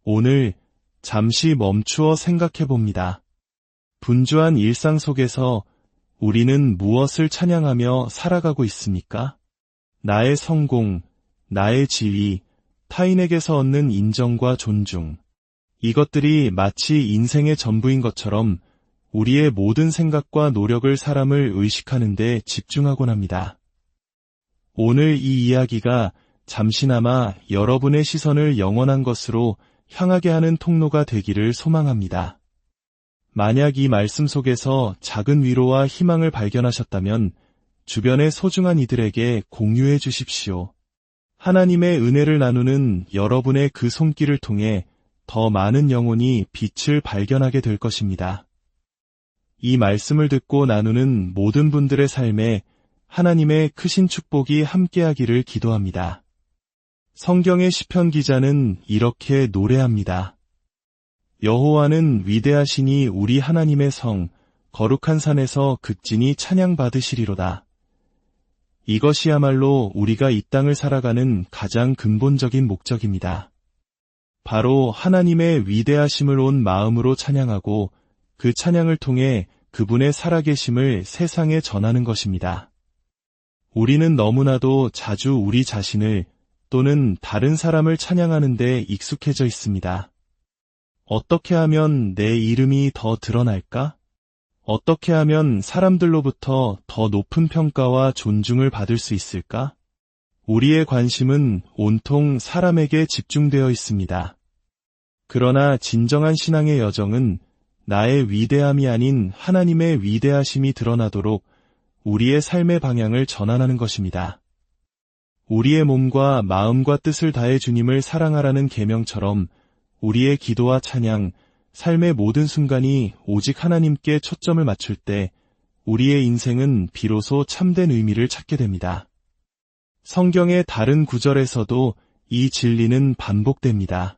오늘 잠시 멈추어 생각해 봅니다. 분주한 일상 속에서 우리는 무엇을 찬양하며 살아가고 있습니까? 나의 성공, 나의 지위, 타인에게서 얻는 인정과 존중. 이것들이 마치 인생의 전부인 것처럼 우리의 모든 생각과 노력을 사람을 의식하는 데 집중하곤 합니다. 오늘 이 이야기가 잠시나마 여러분의 시선을 영원한 것으로 향하게 하는 통로가 되기를 소망합니다. 만약 이 말씀 속에서 작은 위로와 희망을 발견하셨다면 주변의 소중한 이들에게 공유해 주십시오. 하나님의 은혜를 나누는 여러분의 그 손길을 통해 더 많은 영혼이 빛을 발견하게 될 것입니다. 이 말씀을 듣고 나누는 모든 분들의 삶에 하나님의 크신 축복이 함께하기를 기도합니다. 성경의 시편 기자는 이렇게 노래합니다. 여호와는 위대하시니 우리 하나님의 성, 거룩한 산에서 극진히 찬양받으시리로다. 이것이야말로 우리가 이 땅을 살아가는 가장 근본적인 목적입니다. 바로 하나님의 위대하심을 온 마음으로 찬양하고 그 찬양을 통해 그분의 살아계심을 세상에 전하는 것입니다. 우리는 너무나도 자주 우리 자신을 또는 다른 사람을 찬양하는 데 익숙해져 있습니다. 어떻게 하면 내 이름이 더 드러날까? 어떻게 하면 사람들로부터 더 높은 평가와 존중을 받을 수 있을까? 우리의 관심은 온통 사람에게 집중되어 있습니다. 그러나 진정한 신앙의 여정은 나의 위대함이 아닌 하나님의 위대하심이 드러나도록 우리의 삶의 방향을 전환하는 것입니다. 우리의 몸과 마음과 뜻을 다해 주님을 사랑하라는 계명처럼 우리의 기도와 찬양, 삶의 모든 순간이 오직 하나님께 초점을 맞출 때 우리의 인생은 비로소 참된 의미를 찾게 됩니다. 성경의 다른 구절에서도 이 진리는 반복됩니다.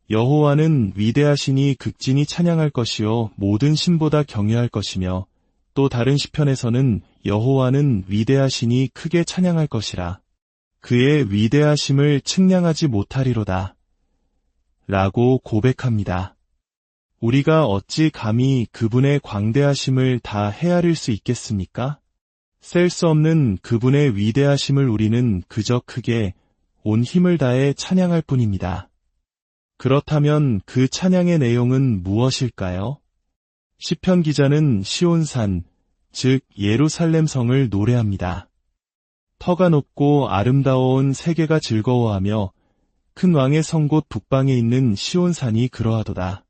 여호와는 위대하시니 극진히 찬양할 것이요 모든 신보다 경외할 것이며 또 다른 시편에서는 여호와는 위대하시니 크게 찬양할 것이라. 그의 위대하심을 측량하지 못하리로다. 라고 고백합니다. 우리가 어찌 감히 그분의 광대하심을 다 헤아릴 수 있겠습니까? 셀 수 없는 그분의 위대하심을 우리는 그저 크게 온 힘을 다해 찬양할 뿐입니다. 그렇다면 그 찬양의 내용은 무엇일까요? 시편 기자는 시온산, 즉 예루살렘 성을 노래합니다. 터가 높고 아름다워온 세계가 즐거워하며 큰 왕의 성 곳 북방에 있는 시온산이 그러하도다.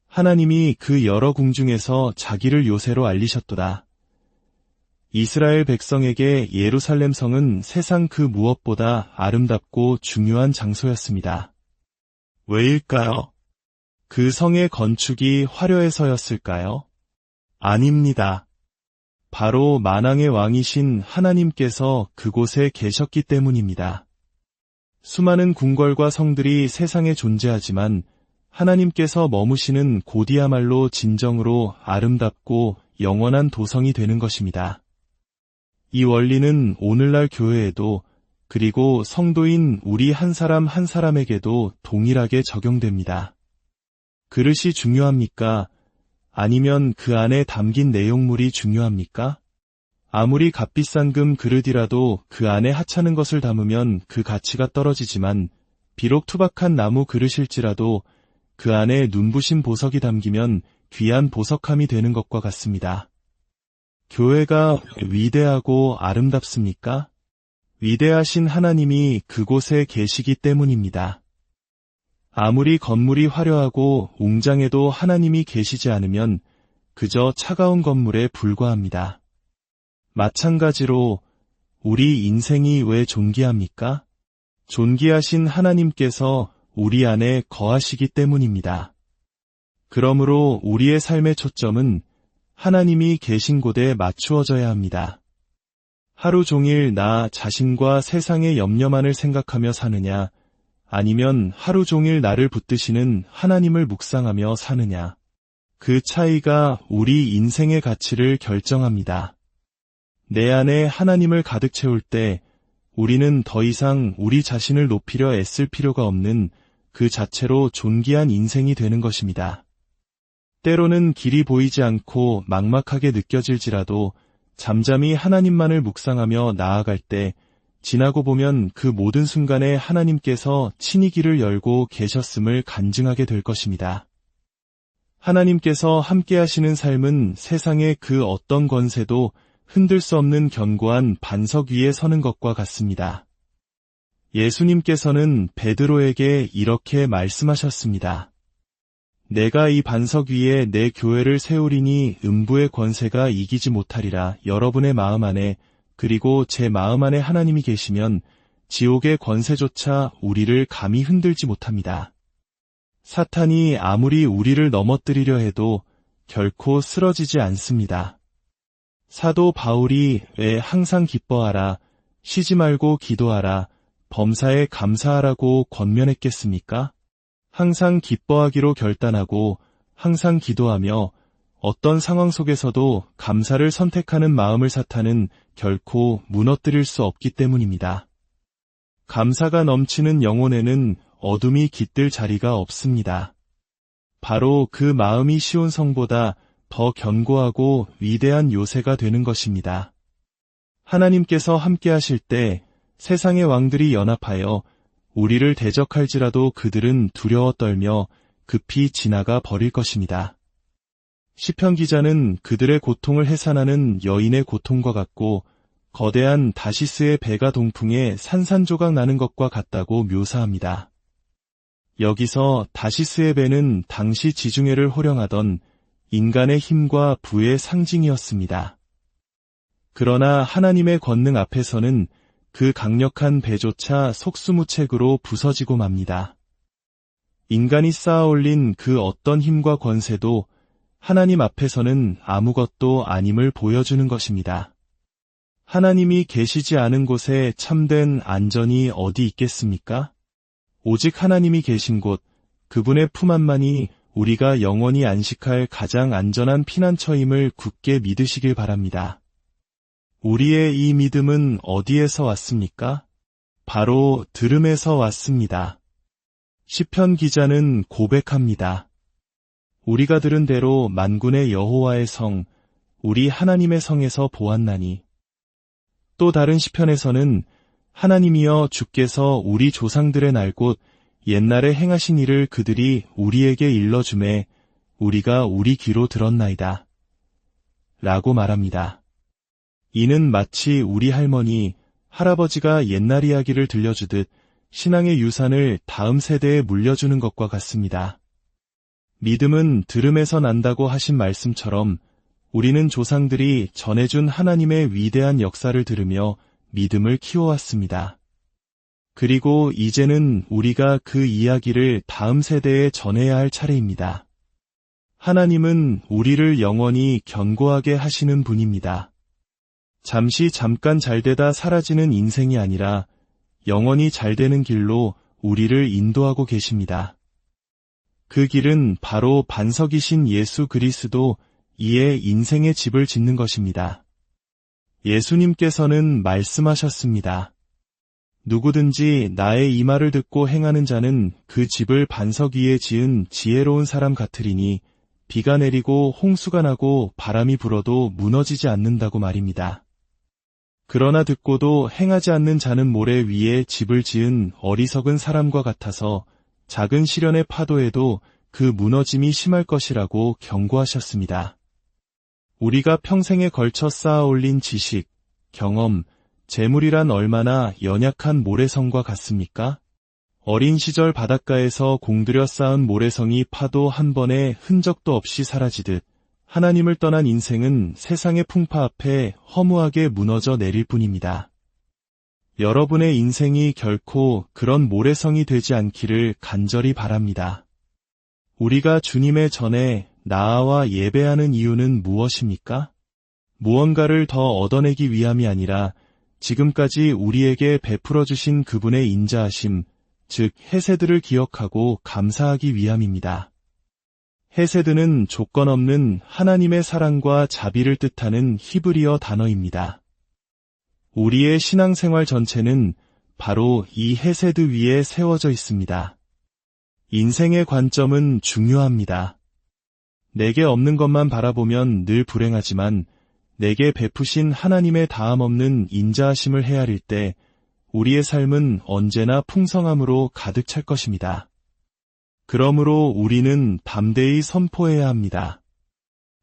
하나님이 그 여러 궁 중에서 자기를 요새로 알리셨도다. 이스라엘 백성에게 예루살렘 성은 세상 그 무엇보다 아름답고 중요한 장소였습니다. 왜일까요? 그 성의 건축이 화려해서였을까요? 아닙니다. 바로 만왕의 왕이신 하나님께서 그곳에 계셨기 때문입니다. 수많은 궁궐과 성들이 세상에 존재하지만 하나님께서 머무시는 곳이야말로 진정으로 아름답고 영원한 도성이 되는 것입니다. 이 원리는 오늘날 교회에도 그리고 성도인 우리 한 사람 한 사람에게도 동일하게 적용됩니다. 그릇이 중요합니까? 아니면 그 안에 담긴 내용물이 중요합니까? 아무리 값비싼 금 그릇이라도 그 안에 하찮은 것을 담으면 그 가치가 떨어지지만 비록 투박한 나무 그릇일지라도 그 안에 눈부신 보석이 담기면 귀한 보석함이 되는 것과 같습니다. 교회가 위대하고 아름답습니까? 위대하신 하나님이 그곳에 계시기 때문입니다. 아무리 건물이 화려하고 웅장해도 하나님이 계시지 않으면 그저 차가운 건물에 불과합니다. 마찬가지로 우리 인생이 왜 존귀합니까? 존귀하신 하나님께서 우리 안에 거하시기 때문입니다. 그러므로 우리의 삶의 초점은 하나님이 계신 곳에 맞추어져야 합니다. 하루 종일 나 자신과 세상의 염려만을 생각하며 사느냐, 아니면 하루 종일 나를 붙드시는 하나님을 묵상하며 사느냐. 그 차이가 우리 인생의 가치를 결정합니다. 내 안에 하나님을 가득 채울 때 우리는 더 이상 우리 자신을 높이려 애쓸 필요가 없는 그 자체로 존귀한 인생이 되는 것입니다. 때로는 길이 보이지 않고 막막하게 느껴질지라도 잠잠히 하나님만을 묵상하며 나아갈 때 지나고 보면 그 모든 순간에 하나님께서 친히 길을 열고 계셨음을 간증하게 될 것입니다. 하나님께서 함께 하시는 삶은 세상의 그 어떤 권세도 흔들 수 없는 견고한 반석 위에 서는 것과 같습니다. 예수님께서는 베드로에게 이렇게 말씀하셨습니다. 내가 이 반석 위에 내 교회를 세우리니 음부의 권세가 이기지 못하리라. 여러분의 마음 안에 그리고 제 마음 안에 하나님이 계시면 지옥의 권세조차 우리를 감히 흔들지 못합니다. 사탄이 아무리 우리를 넘어뜨리려 해도 결코 쓰러지지 않습니다. 사도 바울이 왜 항상 기뻐하라, 쉬지 말고 기도하라, 범사에 감사하라고 권면했겠습니까? 항상 기뻐하기로 결단하고 항상 기도하며 어떤 상황 속에서도 감사를 선택하는 마음을 사탄은 결코 무너뜨릴 수 없기 때문입니다. 감사가 넘치는 영혼에는 어둠이 깃들 자리가 없습니다. 바로 그 마음이 시온 성보다 더 견고하고 위대한 요새가 되는 것입니다. 하나님께서 함께 하실 때 세상의 왕들이 연합하여 우리를 대적할지라도 그들은 두려워 떨며 급히 지나가 버릴 것입니다. 시편 기자는 그들의 고통을 해산하는 여인의 고통과 같고 거대한 다시스의 배가 동풍에 산산조각 나는 것과 같다고 묘사합니다. 여기서 다시스의 배는 당시 지중해를 호령하던 인간의 힘과 부의 상징이었습니다. 그러나 하나님의 권능 앞에서는 그 강력한 배조차 속수무책으로 부서지고 맙니다. 인간이 쌓아올린 그 어떤 힘과 권세도 하나님 앞에서는 아무것도 아님을 보여주는 것입니다. 하나님이 계시지 않은 곳에 참된 안전이 어디 있겠습니까? 오직 하나님이 계신 곳, 그분의 품 안만이 우리가 영원히 안식할 가장 안전한 피난처임을 굳게 믿으시길 바랍니다. 우리의 이 믿음은 어디에서 왔습니까? 바로 들음에서 왔습니다. 시편 기자는 고백합니다. 우리가 들은 대로 만군의 여호와의 성, 우리 하나님의 성에서 보았나니. 또 다른 시편에서는 하나님이여 주께서 우리 조상들의 날 곧 옛날에 행하신 일을 그들이 우리에게 일러주매 우리가 우리 귀로 들었나이다. 라고 말합니다. 이는 마치 우리 할머니, 할아버지가 옛날 이야기를 들려주듯 신앙의 유산을 다음 세대에 물려주는 것과 같습니다. 믿음은 들음에서 난다고 하신 말씀처럼 우리는 조상들이 전해준 하나님의 위대한 역사를 들으며 믿음을 키워왔습니다. 그리고 이제는 우리가 그 이야기를 다음 세대에 전해야 할 차례입니다. 하나님은 우리를 영원히 견고하게 하시는 분입니다. 잠깐 잘되다 사라지는 인생이 아니라 영원히 잘되는 길로 우리를 인도하고 계십니다. 그 길은 바로 반석이신 예수 그리스도 이에 인생의 집을 짓는 것입니다. 예수님께서는 말씀하셨습니다. 누구든지 나의 이 말을 듣고 행하는 자는 그 집을 반석 위에 지은 지혜로운 사람 같으리니 비가 내리고 홍수가 나고 바람이 불어도 무너지지 않는다고 말입니다. 그러나 듣고도 행하지 않는 자는 모래 위에 집을 지은 어리석은 사람과 같아서 작은 시련의 파도에도 그 무너짐이 심할 것이라고 경고하셨습니다. 우리가 평생에 걸쳐 쌓아 올린 지식, 경험, 재물이란 얼마나 연약한 모래성과 같습니까? 어린 시절 바닷가에서 공들여 쌓은 모래성이 파도 한 번에 흔적도 없이 사라지듯 하나님을 떠난 인생은 세상의 풍파 앞에 허무하게 무너져 내릴 뿐입니다. 여러분의 인생이 결코 그런 모래성이 되지 않기를 간절히 바랍니다. 우리가 주님의 전에 나아와 예배하는 이유는 무엇입니까? 무언가를 더 얻어내기 위함이 아니라 지금까지 우리에게 베풀어 주신 그분의 인자하심, 즉 헤세드를 기억하고 감사하기 위함입니다. 헤세드는 조건 없는 하나님의 사랑과 자비를 뜻하는 히브리어 단어입니다. 우리의 신앙생활 전체는 바로 이 헤세드 위에 세워져 있습니다. 인생의 관점은 중요합니다. 내게 없는 것만 바라보면 늘 불행하지만 내게 베푸신 하나님의 다함없는 인자하심을 헤아릴 때 우리의 삶은 언제나 풍성함으로 가득 찰 것입니다. 그러므로 우리는 담대히 선포해야 합니다.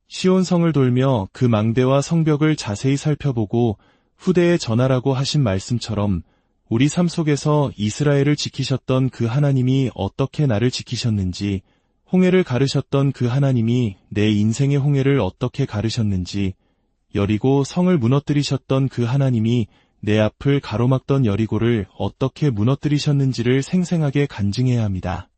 시온성을 돌며 그 망대와 성벽을 자세히 살펴보고 후대에 전하라고 하신 말씀처럼 우리 삶 속에서 이스라엘을 지키셨던 그 하나님이 어떻게 나를 지키셨는지, 홍해를 가르셨던 그 하나님이 내 인생의 홍해를 어떻게 가르셨는지, 여리고 성을 무너뜨리셨던 그 하나님이 내 앞을 가로막던 여리고를 어떻게 무너뜨리셨는지를 생생하게 간증해야 합니다.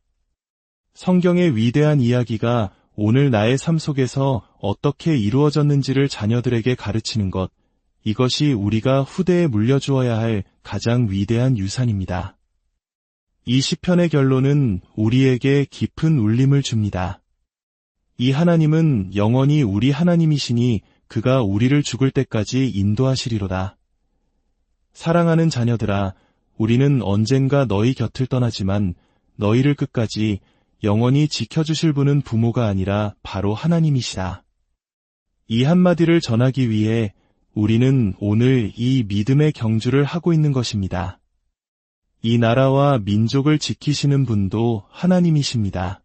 성경의 위대한 이야기가 오늘 나의 삶 속에서 어떻게 이루어졌는지를 자녀들에게 가르치는 것, 이것이 우리가 후대에 물려주어야 할 가장 위대한 유산입니다. 이 시편의 결론은 우리에게 깊은 울림을 줍니다. 이 하나님은 영원히 우리 하나님이시니 그가 우리를 죽을 때까지 인도하시리로다. 사랑하는 자녀들아, 우리는 언젠가 너희 곁을 떠나지만 너희를 끝까지 영원히 지켜주실 분은 부모가 아니라 바로 하나님이시다. 이 한마디를 전하기 위해 우리는 오늘 이 믿음의 경주를 하고 있는 것입니다. 이 나라와 민족을 지키시는 분도 하나님이십니다.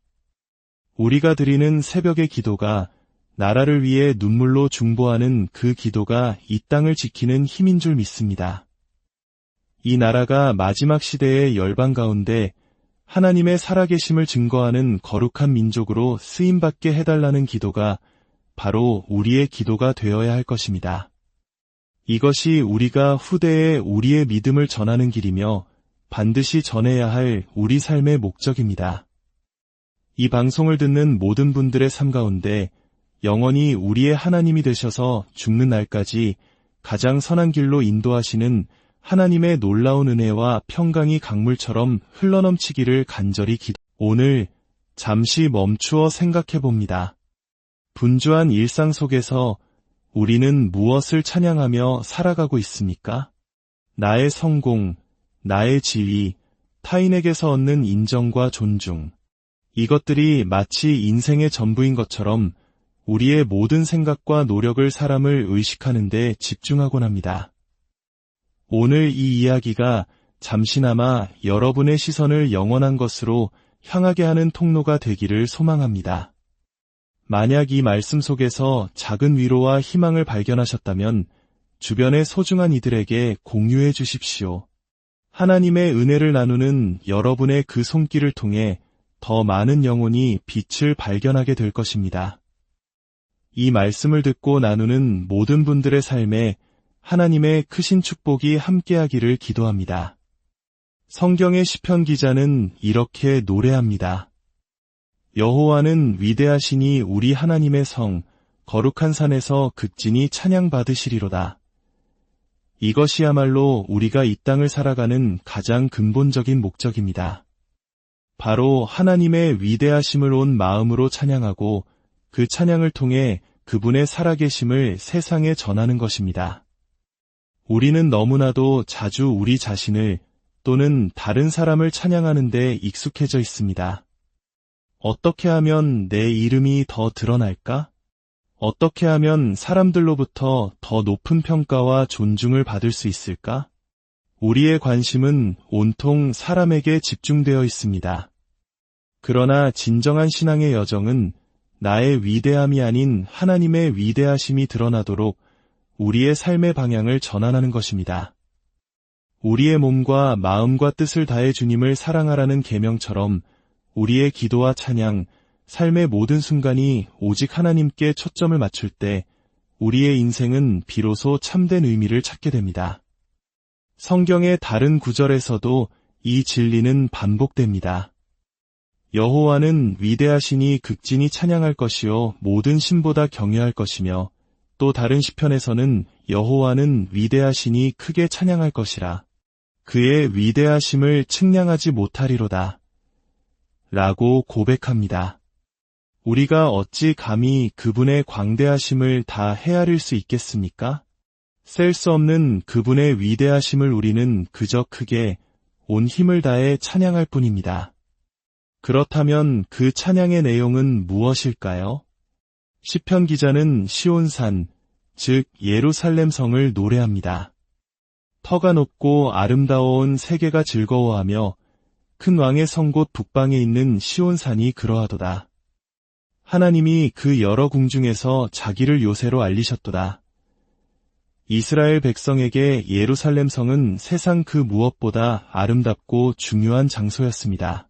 우리가 드리는 새벽의 기도가 나라를 위해 눈물로 중보하는 그 기도가 이 땅을 지키는 힘인 줄 믿습니다. 이 나라가 마지막 시대의 열방 가운데 하나님의 살아계심을 증거하는 거룩한 민족으로 쓰임받게 해달라는 기도가 바로 우리의 기도가 되어야 할 것입니다. 이것이 우리가 후대에 우리의 믿음을 전하는 길이며 반드시 전해야 할 우리 삶의 목적입니다. 이 방송을 듣는 모든 분들의 삶 가운데 영원히 우리의 하나님이 되셔서 죽는 날까지 가장 선한 길로 인도하시는 하나님의 놀라운 은혜와 평강이 강물처럼 흘러넘치기를 간절히 오늘 잠시 멈추어 생각해 봅니다. 분주한 일상 속에서 우리는 무엇을 찬양하며 살아가고 있습니까? 나의 성공, 나의 지위, 타인에게서 얻는 인정과 존중. 이것들이 마치 인생의 전부인 것처럼 우리의 모든 생각과 노력을 사람을 의식하는 데 집중하곤 합니다. 오늘 이 이야기가 잠시나마 여러분의 시선을 영원한 것으로 향하게 하는 통로가 되기를 소망합니다. 만약 이 말씀 속에서 작은 위로와 희망을 발견하셨다면 주변의 소중한 이들에게 공유해 주십시오. 하나님의 은혜를 나누는 여러분의 그 손길을 통해 더 많은 영혼이 빛을 발견하게 될 것입니다. 이 말씀을 듣고 나누는 모든 분들의 삶에 하나님의 크신 축복이 함께하기를 기도합니다. 성경의 시편 기자는 이렇게 노래합니다. 여호와는 위대하시니 우리 하나님의 성, 거룩한 산에서 극진히 찬양받으시리로다. 이것이야말로 우리가 이 땅을 살아가는 가장 근본적인 목적입니다. 바로 하나님의 위대하심을 온 마음으로 찬양하고 그 찬양을 통해 그분의 살아계심을 세상에 전하는 것입니다. 우리는 너무나도 자주 우리 자신을 또는 다른 사람을 찬양하는 데 익숙해져 있습니다. 어떻게 하면 내 이름이 더 드러날까? 어떻게 하면 사람들로부터 더 높은 평가와 존중을 받을 수 있을까? 우리의 관심은 온통 사람에게 집중되어 있습니다. 그러나 진정한 신앙의 여정은 나의 위대함이 아닌 하나님의 위대하심이 드러나도록 우리의 삶의 방향을 전환하는 것입니다. 우리의 몸과 마음과 뜻을 다해 주님을 사랑하라는 계명처럼 우리의 기도와 찬양, 삶의 모든 순간이 오직 하나님께 초점을 맞출 때 우리의 인생은 비로소 참된 의미를 찾게 됩니다. 성경의 다른 구절에서도 이 진리는 반복됩니다. 여호와는 위대하시니 극진히 찬양할 것이요 모든 신보다 경외할 것이며 또 다른 시편에서는 여호와는 위대하시니 크게 찬양할 것이라. 그의 위대하심을 측량하지 못하리로다. 라고 고백합니다. 우리가 어찌 감히 그분의 광대하심을 다 헤아릴 수 있겠습니까? 셀 수 없는 그분의 위대하심을 우리는 그저 크게 온 힘을 다해 찬양할 뿐입니다. 그렇다면 그 찬양의 내용은 무엇일까요? 시편 기자는 시온산, 즉 예루살렘 성을 노래합니다. 터가 높고 아름다운 세계가 즐거워하며 큰 왕의 성 곧 북방에 있는 시온산이 그러하도다. 하나님이 그 여러 궁중에서 자기를 요새로 알리셨도다. 이스라엘 백성에게 예루살렘 성은 세상 그 무엇보다 아름답고 중요한 장소였습니다.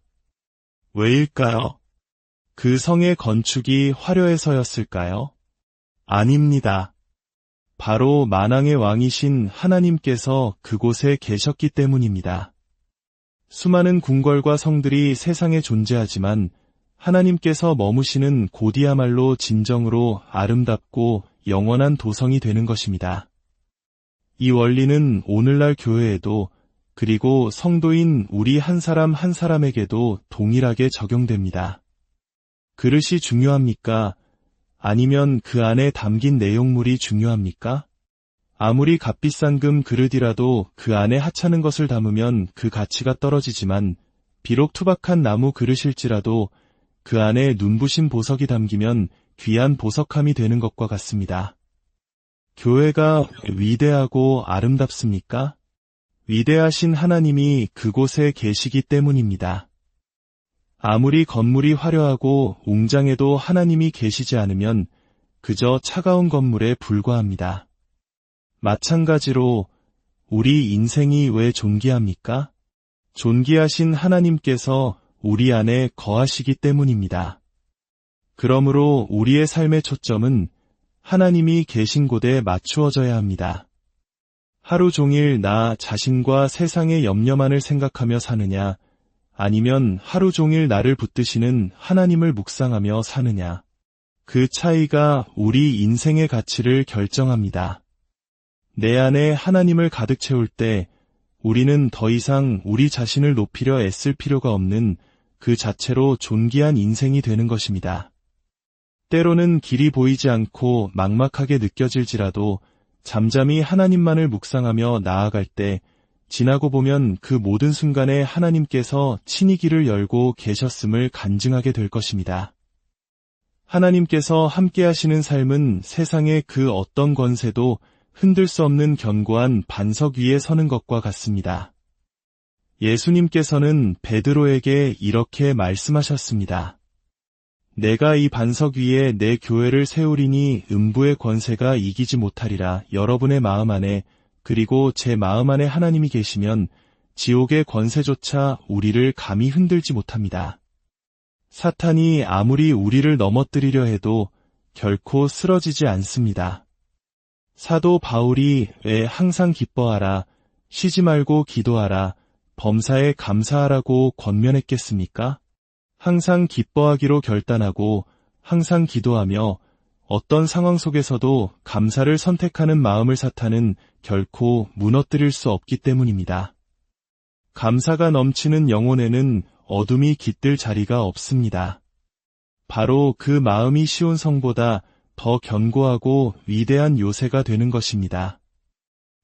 왜일까요? 그 성의 건축이 화려해서였을까요? 아닙니다. 바로 만왕의 왕이신 하나님께서 그곳에 계셨기 때문입니다. 수많은 궁궐과 성들이 세상에 존재하지만 하나님께서 머무시는 곳이야말로 진정으로 아름답고 영원한 도성이 되는 것입니다. 이 원리는 오늘날 교회에도 그리고 성도인 우리 한 사람 한 사람에게도 동일하게 적용됩니다. 그릇이 중요합니까? 아니면 그 안에 담긴 내용물이 중요합니까? 아무리 값비싼 금 그릇이라도 그 안에 하찮은 것을 담으면 그 가치가 떨어지지만 비록 투박한 나무 그릇일지라도 그 안에 눈부신 보석이 담기면 귀한 보석함이 되는 것과 같습니다. 교회가 위대하고 아름답습니까? 위대하신 하나님이 그곳에 계시기 때문입니다. 아무리 건물이 화려하고 웅장해도 하나님이 계시지 않으면 그저 차가운 건물에 불과합니다. 마찬가지로 우리 인생이 왜 존귀합니까? 존귀하신 하나님께서 우리 안에 거하시기 때문입니다. 그러므로 우리의 삶의 초점은 하나님이 계신 곳에 맞추어져야 합니다. 하루 종일 나 자신과 세상의 염려만을 생각하며 사느냐, 아니면 하루 종일 나를 붙드시는 하나님을 묵상하며 사느냐. 그 차이가 우리 인생의 가치를 결정합니다. 내 안에 하나님을 가득 채울 때 우리는 더 이상 우리 자신을 높이려 애쓸 필요가 없는 그 자체로 존귀한 인생이 되는 것입니다. 때로는 길이 보이지 않고 막막하게 느껴질지라도 잠잠히 하나님만을 묵상하며 나아갈 때 지나고 보면 그 모든 순간에 하나님께서 친히 길을 열고 계셨음을 간증하게 될 것입니다. 하나님께서 함께 하시는 삶은 세상의 그 어떤 권세도 흔들 수 없는 견고한 반석 위에 서는 것과 같습니다. 예수님께서는 베드로에게 이렇게 말씀하셨습니다. 내가 이 반석 위에 내 교회를 세우리니 음부의 권세가 이기지 못하리라. 여러분의 마음 안에 그리고 제 마음 안에 하나님이 계시면 지옥의 권세조차 우리를 감히 흔들지 못합니다. 사탄이 아무리 우리를 넘어뜨리려 해도 결코 쓰러지지 않습니다. 사도 바울이 왜 항상 기뻐하라, 쉬지 말고 기도하라, 범사에 감사하라고 권면했겠습니까? 항상 기뻐하기로 결단하고 항상 기도하며 어떤 상황 속에서도 감사를 선택하는 마음을 사탄은 결코 무너뜨릴 수 없기 때문입니다. 감사가 넘치는 영혼에는 어둠이 깃들 자리가 없습니다. 바로 그 마음이 시온 성보다 더 견고하고 위대한 요새가 되는 것입니다.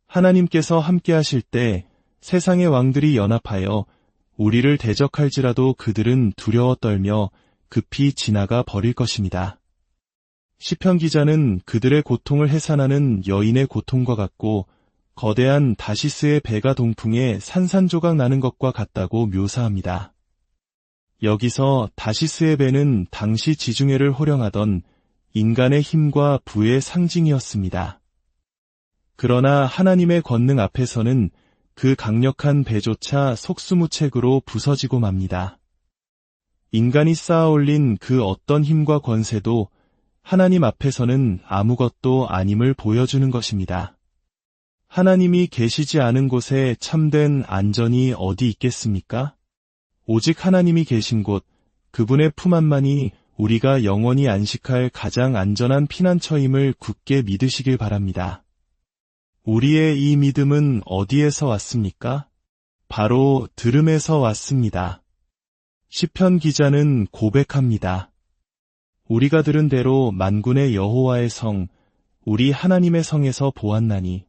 하나님께서 함께 하실 때 세상의 왕들이 연합하여 우리를 대적할지라도 그들은 두려워 떨며 급히 지나가 버릴 것입니다. 시편 기자는 그들의 고통을 해산하는 여인의 고통과 같고 거대한 다시스의 배가 동풍에 산산조각 나는 것과 같다고 묘사합니다. 여기서 다시스의 배는 당시 지중해를 호령하던 인간의 힘과 부의 상징이었습니다. 그러나 하나님의 권능 앞에서는 그 강력한 배조차 속수무책으로 부서지고 맙니다. 인간이 쌓아올린 그 어떤 힘과 권세도 하나님 앞에서는 아무것도 아님을 보여주는 것입니다. 하나님이 계시지 않은 곳에 참된 안전이 어디 있겠습니까? 오직 하나님이 계신 곳, 그분의 품 안만이 우리가 영원히 안식할 가장 안전한 피난처임을 굳게 믿으시길 바랍니다. 우리의 이 믿음은 어디에서 왔습니까? 바로 들음에서 왔습니다. 시편 기자는 고백합니다. 우리가 들은 대로 만군의 여호와의 성, 우리 하나님의 성에서 보았나니.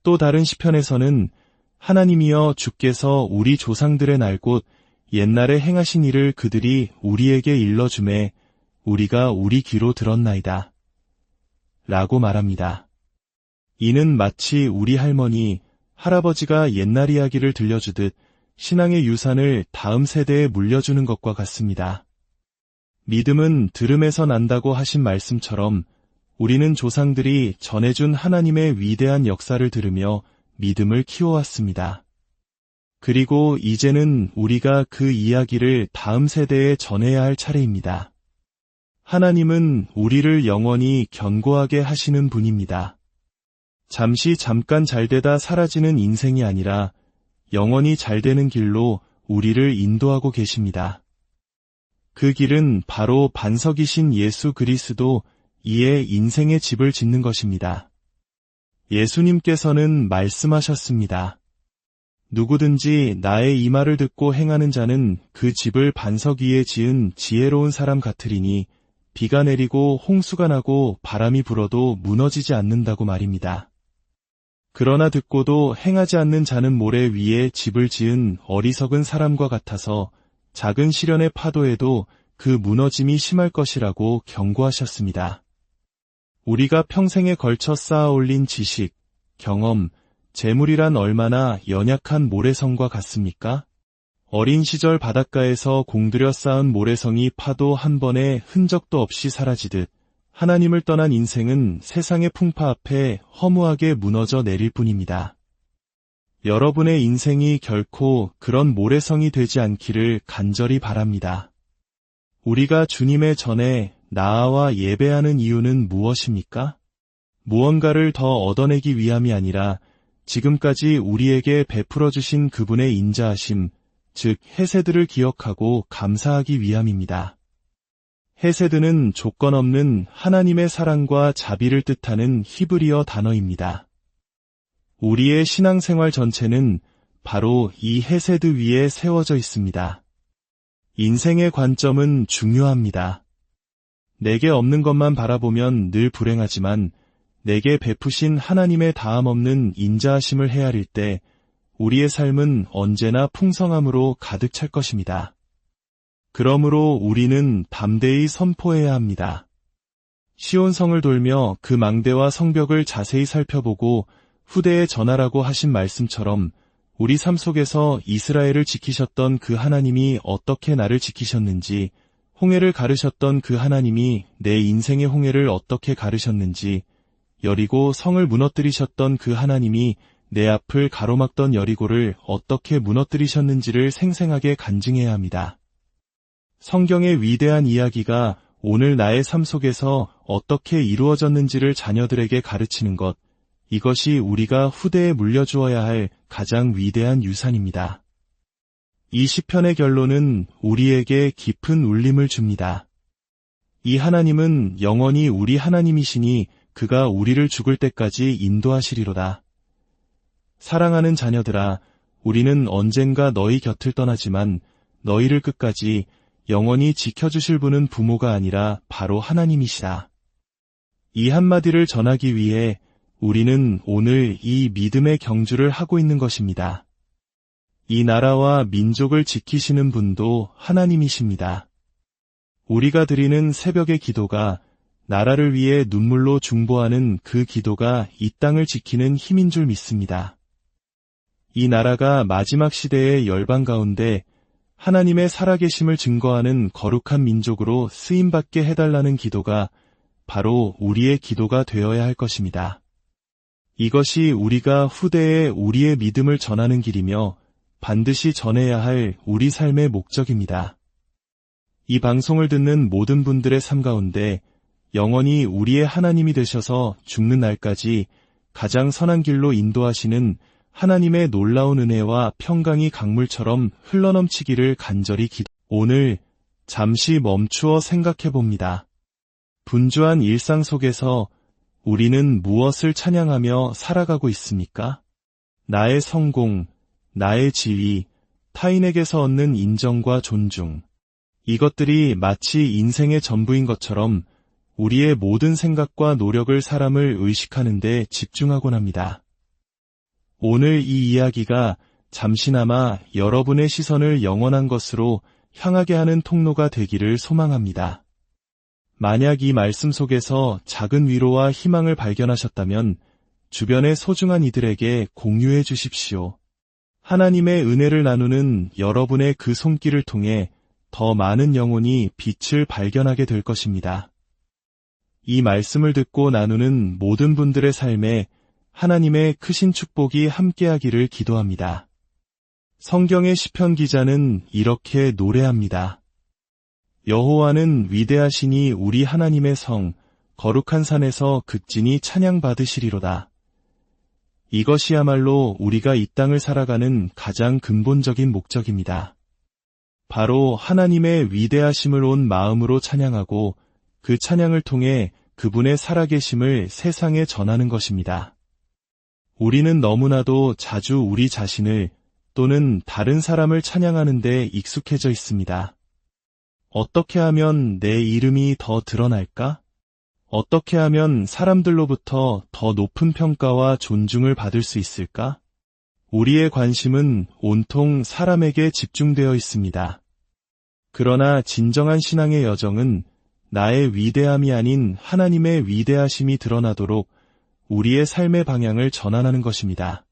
또 다른 시편에서는 하나님이여 주께서 우리 조상들의 날 곧 옛날에 행하신 일을 그들이 우리에게 일러주매 우리가 우리 귀로 들었나이다. 라고 말합니다. 이는 마치 우리 할머니, 할아버지가 옛날 이야기를 들려주듯 신앙의 유산을 다음 세대에 물려주는 것과 같습니다. 믿음은 들음에서 난다고 하신 말씀처럼 우리는 조상들이 전해준 하나님의 위대한 역사를 들으며 믿음을 키워왔습니다. 그리고 이제는 우리가 그 이야기를 다음 세대에 전해야 할 차례입니다. 하나님은 우리를 영원히 견고하게 하시는 분입니다. 잠깐 잘되다 사라지는 인생이 아니라 영원히 잘되는 길로 우리를 인도하고 계십니다. 그 길은 바로 반석이신 예수 그리스도 이에 인생의 집을 짓는 것입니다. 예수님께서는 말씀하셨습니다. 누구든지 나의 이 말을 듣고 행하는 자는 그 집을 반석 위에 지은 지혜로운 사람 같으리니 비가 내리고 홍수가 나고 바람이 불어도 무너지지 않는다고 말입니다. 그러나 듣고도 행하지 않는 자는 모래 위에 집을 지은 어리석은 사람과 같아서 작은 시련의 파도에도 그 무너짐이 심할 것이라고 경고하셨습니다. 우리가 평생에 걸쳐 쌓아 올린 지식, 경험, 재물이란 얼마나 연약한 모래성과 같습니까? 어린 시절 바닷가에서 공들여 쌓은 모래성이 파도 한 번에 흔적도 없이 사라지듯 하나님을 떠난 인생은 세상의 풍파 앞에 허무하게 무너져 내릴 뿐입니다. 여러분의 인생이 결코 그런 모래성이 되지 않기를 간절히 바랍니다. 우리가 주님의 전에 나아와 예배하는 이유는 무엇입니까? 무언가를 더 얻어내기 위함이 아니라 지금까지 우리에게 베풀어 주신 그분의 인자하심, 즉 헤세드를 기억하고 감사하기 위함입니다. 헤세드는 조건 없는 하나님의 사랑과 자비를 뜻하는 히브리어 단어입니다. 우리의 신앙생활 전체는 바로 이 헤세드 위에 세워져 있습니다. 인생의 관점은 중요합니다. 내게 없는 것만 바라보면 늘 불행하지만 내게 베푸신 하나님의 다함없는 인자하심을 헤아릴 때 우리의 삶은 언제나 풍성함으로 가득 찰 것입니다. 그러므로 우리는 담대히 선포해야 합니다. 시온성을 돌며 그 망대와 성벽을 자세히 살펴보고 후대에 전하라고 하신 말씀처럼 우리 삶 속에서 이스라엘을 지키셨던 그 하나님이 어떻게 나를 지키셨는지, 홍해를 가르셨던 그 하나님이 내 인생의 홍해를 어떻게 가르셨는지, 여리고 성을 무너뜨리셨던 그 하나님이 내 앞을 가로막던 여리고를 어떻게 무너뜨리셨는지를 생생하게 간증해야 합니다. 성경의 위대한 이야기가 오늘 나의 삶 속에서 어떻게 이루어졌는지를 자녀들에게 가르치는 것, 이것이 우리가 후대에 물려주어야 할 가장 위대한 유산입니다. 이 시편의 결론은 우리에게 깊은 울림을 줍니다. 이 하나님은 영원히 우리 하나님이시니 그가 우리를 죽을 때까지 인도하시리로다. 사랑하는 자녀들아, 우리는 언젠가 너희 곁을 떠나지만 너희를 끝까지 영원히 지켜주실 분은 부모가 아니라 바로 하나님이시다. 이 한마디를 전하기 위해 우리는 오늘 이 믿음의 경주를 하고 있는 것입니다. 이 나라와 민족을 지키시는 분도 하나님이십니다. 우리가 드리는 새벽의 기도가 나라를 위해 눈물로 중보하는 그 기도가 이 땅을 지키는 힘인 줄 믿습니다. 이 나라가 마지막 시대의 열방 가운데 하나님의 살아계심을 증거하는 거룩한 민족으로 쓰임받게 해달라는 기도가 바로 우리의 기도가 되어야 할 것입니다. 이것이 우리가 후대에 우리의 믿음을 전하는 길이며 반드시 전해야 할 우리 삶의 목적입니다. 이 방송을 듣는 모든 분들의 삶 가운데 영원히 우리의 하나님이 되셔서 죽는 날까지 가장 선한 길로 인도하시는 하나님의 놀라운 은혜와 평강이 강물처럼 흘러넘치기를 간절히 오늘 잠시 멈추어 생각해 봅니다. 분주한 일상 속에서 우리는 무엇을 찬양하며 살아가고 있습니까? 나의 성공, 나의 지위, 타인에게서 얻는 인정과 존중. 이것들이 마치 인생의 전부인 것처럼 우리의 모든 생각과 노력을 사람을 의식하는 데 집중하곤 합니다. 오늘 이 이야기가 잠시나마 여러분의 시선을 영원한 것으로 향하게 하는 통로가 되기를 소망합니다. 만약 이 말씀 속에서 작은 위로와 희망을 발견하셨다면 주변의 소중한 이들에게 공유해 주십시오. 하나님의 은혜를 나누는 여러분의 그 손길을 통해 더 많은 영혼이 빛을 발견하게 될 것입니다. 이 말씀을 듣고 나누는 모든 분들의 삶에 하나님의 크신 축복이 함께하기를 기도합니다. 성경의 시편 기자는 이렇게 노래합니다. 여호와는 위대하시니 우리 하나님의 성, 거룩한 산에서 극진히 찬양받으시리로다. 이것이야말로 우리가 이 땅을 살아가는 가장 근본적인 목적입니다. 바로 하나님의 위대하심을 온 마음으로 찬양하고 그 찬양을 통해 그분의 살아계심을 세상에 전하는 것입니다. 우리는 너무나도 자주 우리 자신을 또는 다른 사람을 찬양하는 데 익숙해져 있습니다. 어떻게 하면 내 이름이 더 드러날까? 어떻게 하면 사람들로부터 더 높은 평가와 존중을 받을 수 있을까? 우리의 관심은 온통 사람에게 집중되어 있습니다. 그러나 진정한 신앙의 여정은 나의 위대함이 아닌 하나님의 위대하심이 드러나도록 우리의 삶의 방향을 전환하는 것입니다.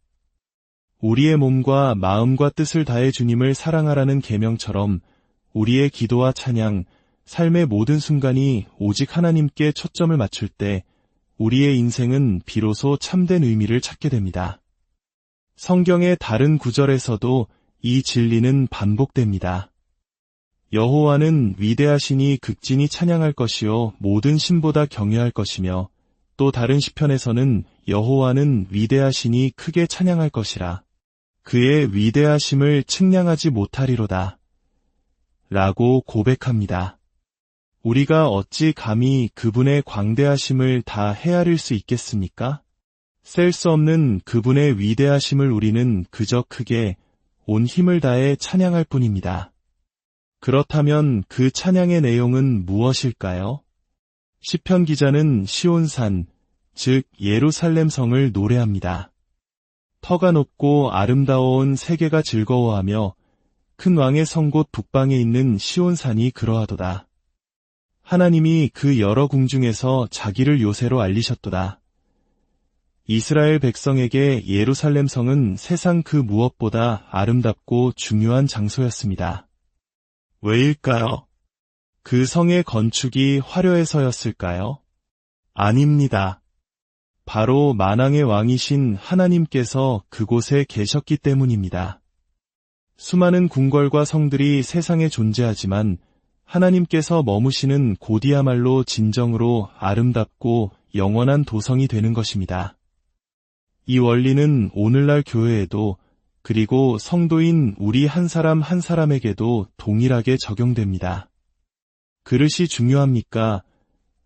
우리의 몸과 마음과 뜻을 다해 주님을 사랑하라는 계명처럼 우리의 기도와 찬양, 삶의 모든 순간이 오직 하나님께 초점을 맞출 때 우리의 인생은 비로소 참된 의미를 찾게 됩니다. 성경의 다른 구절에서도 이 진리는 반복됩니다. 여호와는 위대하시니 극진히 찬양할 것이요 모든 신보다 경외할 것이며 또 다른 시편에서는 여호와는 위대하시니 크게 찬양할 것이라. 그의 위대하심을 측량하지 못하리로다. 라고 고백합니다. 우리가 어찌 감히 그분의 광대하심을 다 헤아릴 수 있겠습니까? 셀 수 없는 그분의 위대하심을 우리는 그저 크게 온 힘을 다해 찬양할 뿐입니다. 그렇다면 그 찬양의 내용은 무엇일까요? 시편 기자는 시온산, 즉 예루살렘 성을 노래합니다. 터가 높고 아름다워온 세계가 즐거워하며 큰 왕의 성 곳 북방에 있는 시온산이 그러하도다. 하나님이 그 여러 궁중에서 자기를 요새로 알리셨도다. 이스라엘 백성에게 예루살렘 성은 세상 그 무엇보다 아름답고 중요한 장소였습니다. 왜일까요? 그 성의 건축이 화려해서였을까요? 아닙니다. 바로 만왕의 왕이신 하나님께서 그곳에 계셨기 때문입니다. 수많은 궁궐과 성들이 세상에 존재하지만 하나님께서 머무시는 곳이야말로 진정으로 아름답고 영원한 도성이 되는 것입니다. 이 원리는 오늘날 교회에도 그리고 성도인 우리 한 사람 한 사람에게도 동일하게 적용됩니다. 그릇이 중요합니까?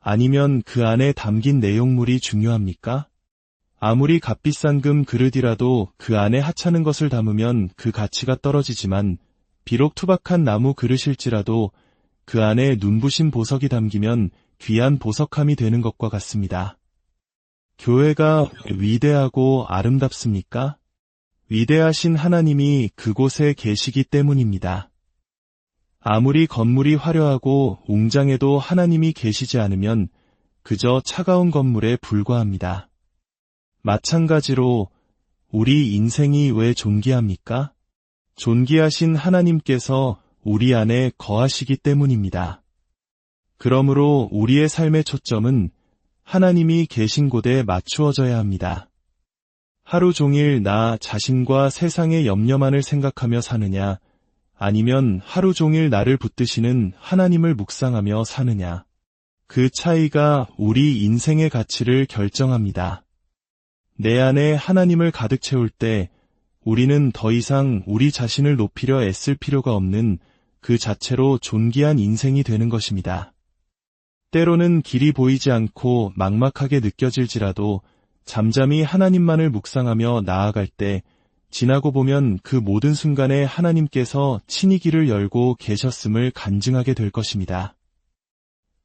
아니면 그 안에 담긴 내용물이 중요합니까? 아무리 값비싼 금 그릇이라도 그 안에 하찮은 것을 담으면 그 가치가 떨어지지만 비록 투박한 나무 그릇일지라도 그 안에 눈부신 보석이 담기면 귀한 보석함이 되는 것과 같습니다. 교회가 위대하고 아름답습니까? 위대하신 하나님이 그곳에 계시기 때문입니다. 아무리 건물이 화려하고 웅장해도 하나님이 계시지 않으면 그저 차가운 건물에 불과합니다. 마찬가지로 우리 인생이 왜 존귀합니까? 존귀하신 하나님께서 우리 안에 거하시기 때문입니다. 그러므로 우리의 삶의 초점은 하나님이 계신 곳에 맞추어져야 합니다. 하루 종일 나 자신과 세상의 염려만을 생각하며 사느냐, 아니면 하루 종일 나를 붙드시는 하나님을 묵상하며 사느냐. 그 차이가 우리 인생의 가치를 결정합니다. 내 안에 하나님을 가득 채울 때 우리는 더 이상 우리 자신을 높이려 애쓸 필요가 없는 그 자체로 존귀한 인생이 되는 것입니다. 때로는 길이 보이지 않고 막막하게 느껴질지라도 잠잠히 하나님만을 묵상하며 나아갈 때 지나고 보면 그 모든 순간에 하나님께서 친히 길을 열고 계셨음을 간증하게 될 것입니다.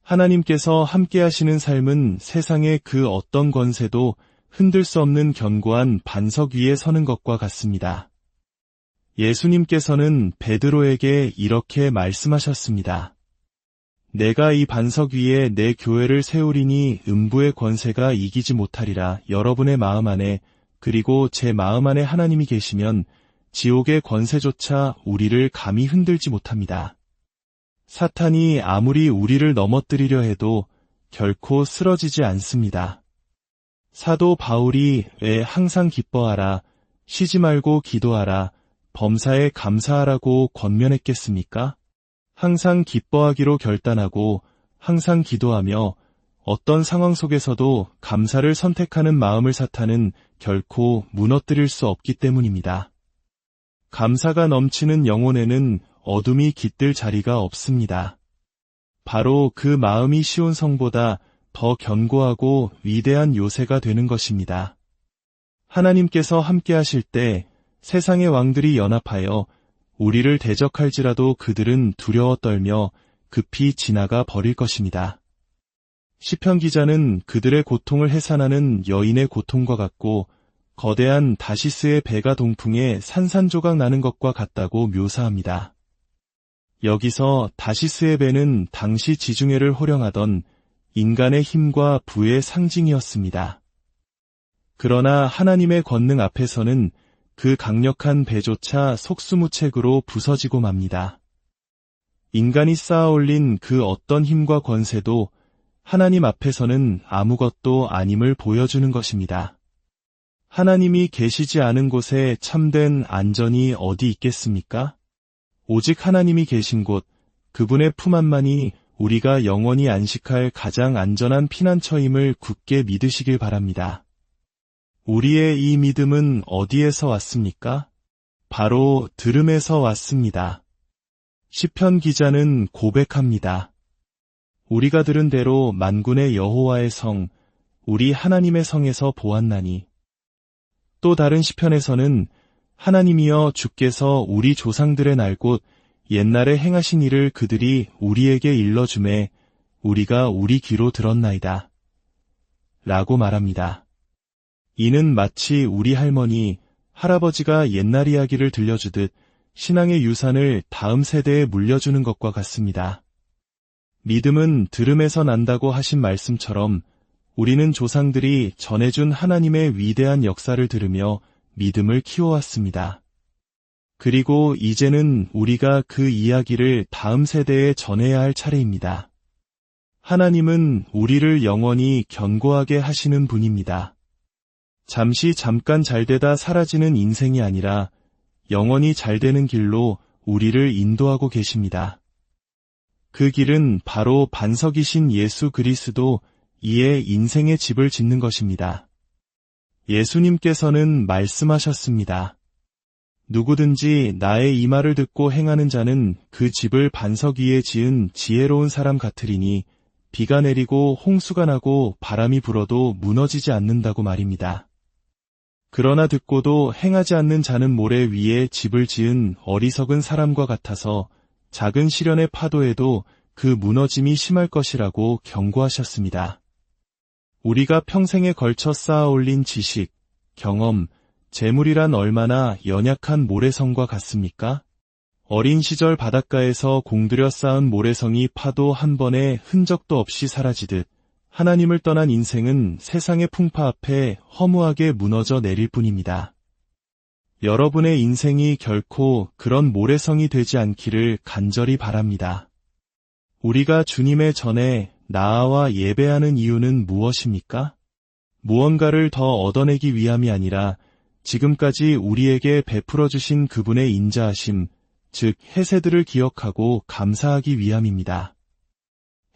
하나님께서 함께 하시는 삶은 세상의 그 어떤 권세도 흔들 수 없는 견고한 반석 위에 서는 것과 같습니다. 예수님께서는 베드로에게 이렇게 말씀하셨습니다. 내가 이 반석 위에 내 교회를 세우리니 음부의 권세가 이기지 못하리라. 여러분의 마음 안에 그리고 제 마음 안에 하나님이 계시면 지옥의 권세조차 우리를 감히 흔들지 못합니다. 사탄이 아무리 우리를 넘어뜨리려 해도 결코 쓰러지지 않습니다. 사도 바울이 왜 항상 기뻐하라, 쉬지 말고 기도하라, 범사에 감사하라고 권면했겠습니까? 항상 기뻐하기로 결단하고 항상 기도하며 어떤 상황 속에서도 감사를 선택하는 마음을 사탄은 결코 무너뜨릴 수 없기 때문입니다. 감사가 넘치는 영혼에는 어둠이 깃들 자리가 없습니다. 바로 그 마음이 시온 성보다 더 견고하고 위대한 요새가 되는 것입니다. 하나님께서 함께 하실 때 세상의 왕들이 연합하여 우리를 대적할지라도 그들은 두려워 떨며 급히 지나가 버릴 것입니다. 시편 기자는 그들의 고통을 해산하는 여인의 고통과 같고 거대한 다시스의 배가 동풍에 산산조각 나는 것과 같다고 묘사합니다. 여기서 다시스의 배는 당시 지중해를 호령하던 인간의 힘과 부의 상징이었습니다. 그러나 하나님의 권능 앞에서는 그 강력한 배조차 속수무책으로 부서지고 맙니다. 인간이 쌓아올린 그 어떤 힘과 권세도 하나님 앞에서는 아무것도 아님을 보여주는 것입니다. 하나님이 계시지 않은 곳에 참된 안전이 어디 있겠습니까? 오직 하나님이 계신 곳, 그분의 품 안만이 우리가 영원히 안식할 가장 안전한 피난처임을 굳게 믿으시길 바랍니다. 우리의 이 믿음은 어디에서 왔습니까? 바로 들음에서 왔습니다. 시편 기자는 고백합니다. 우리가 들은 대로 만군의 여호와의 성, 우리 하나님의 성에서 보았나니. 또 다른 시편에서는 하나님이여 주께서 우리 조상들의 날 곧 옛날에 행하신 일을 그들이 우리에게 일러주매 우리가 우리 귀로 들었나이다. 라고 말합니다. 이는 마치 우리 할머니, 할아버지가 옛날 이야기를 들려주듯 신앙의 유산을 다음 세대에 물려주는 것과 같습니다. 믿음은 들음에서 난다고 하신 말씀처럼 우리는 조상들이 전해준 하나님의 위대한 역사를 들으며 믿음을 키워왔습니다. 그리고 이제는 우리가 그 이야기를 다음 세대에 전해야 할 차례입니다. 하나님은 우리를 영원히 견고하게 하시는 분입니다. 잠깐 잘되다 사라지는 인생이 아니라 영원히 잘되는 길로 우리를 인도하고 계십니다. 그 길은 바로 반석이신 예수 그리스도 이에 인생의 집을 짓는 것입니다. 예수님께서는 말씀하셨습니다. 누구든지 나의 이 말을 듣고 행하는 자는 그 집을 반석 위에 지은 지혜로운 사람 같으리니 비가 내리고 홍수가 나고 바람이 불어도 무너지지 않는다고 말입니다. 그러나 듣고도 행하지 않는 자는 모래 위에 집을 지은 어리석은 사람과 같아서 작은 시련의 파도에도 그 무너짐이 심할 것이라고 경고하셨습니다. 우리가 평생에 걸쳐 쌓아 올린 지식, 경험, 재물이란 얼마나 연약한 모래성과 같습니까? 어린 시절 바닷가에서 공들여 쌓은 모래성이 파도 한 번에 흔적도 없이 사라지듯 하나님을 떠난 인생은 세상의 풍파 앞에 허무하게 무너져 내릴 뿐입니다. 여러분의 인생이 결코 그런 모래성이 되지 않기를 간절히 바랍니다. 우리가 주님의 전에 나아와 예배하는 이유는 무엇입니까? 무언가를 더 얻어내기 위함이 아니라 지금까지 우리에게 베풀어 주신 그분의 인자하심, 즉 헤세드를 기억하고 감사하기 위함입니다.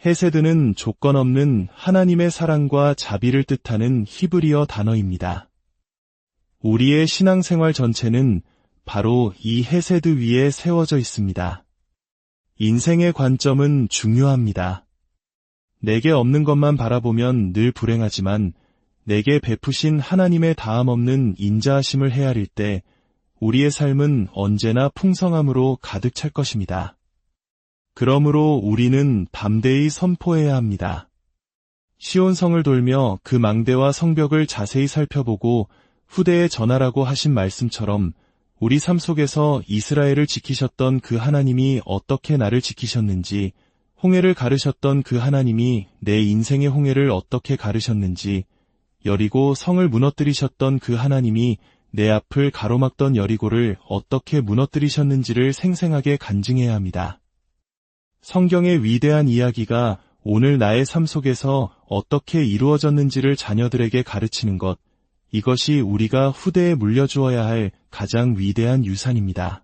헤세드는 조건 없는 하나님의 사랑과 자비를 뜻하는 히브리어 단어입니다. 우리의 신앙생활 전체는 바로 이 헤세드 위에 세워져 있습니다. 인생의 관점은 중요합니다. 내게 없는 것만 바라보면 늘 불행하지만 내게 베푸신 하나님의 다함없는 인자하심을 헤아릴 때 우리의 삶은 언제나 풍성함으로 가득 찰 것입니다. 그러므로 우리는 담대히 선포해야 합니다. 시온성을 돌며 그 망대와 성벽을 자세히 살펴보고 후대에 전하라고 하신 말씀처럼 우리 삶 속에서 이스라엘을 지키셨던 그 하나님이 어떻게 나를 지키셨는지, 홍해를 가르셨던 그 하나님이 내 인생의 홍해를 어떻게 가르셨는지, 여리고 성을 무너뜨리셨던 그 하나님이 내 앞을 가로막던 여리고를 어떻게 무너뜨리셨는지를 생생하게 간증해야 합니다. 성경의 위대한 이야기가 오늘 나의 삶 속에서 어떻게 이루어졌는지를 자녀들에게 가르치는 것, 이것이 우리가 후대에 물려주어야 할 가장 위대한 유산입니다.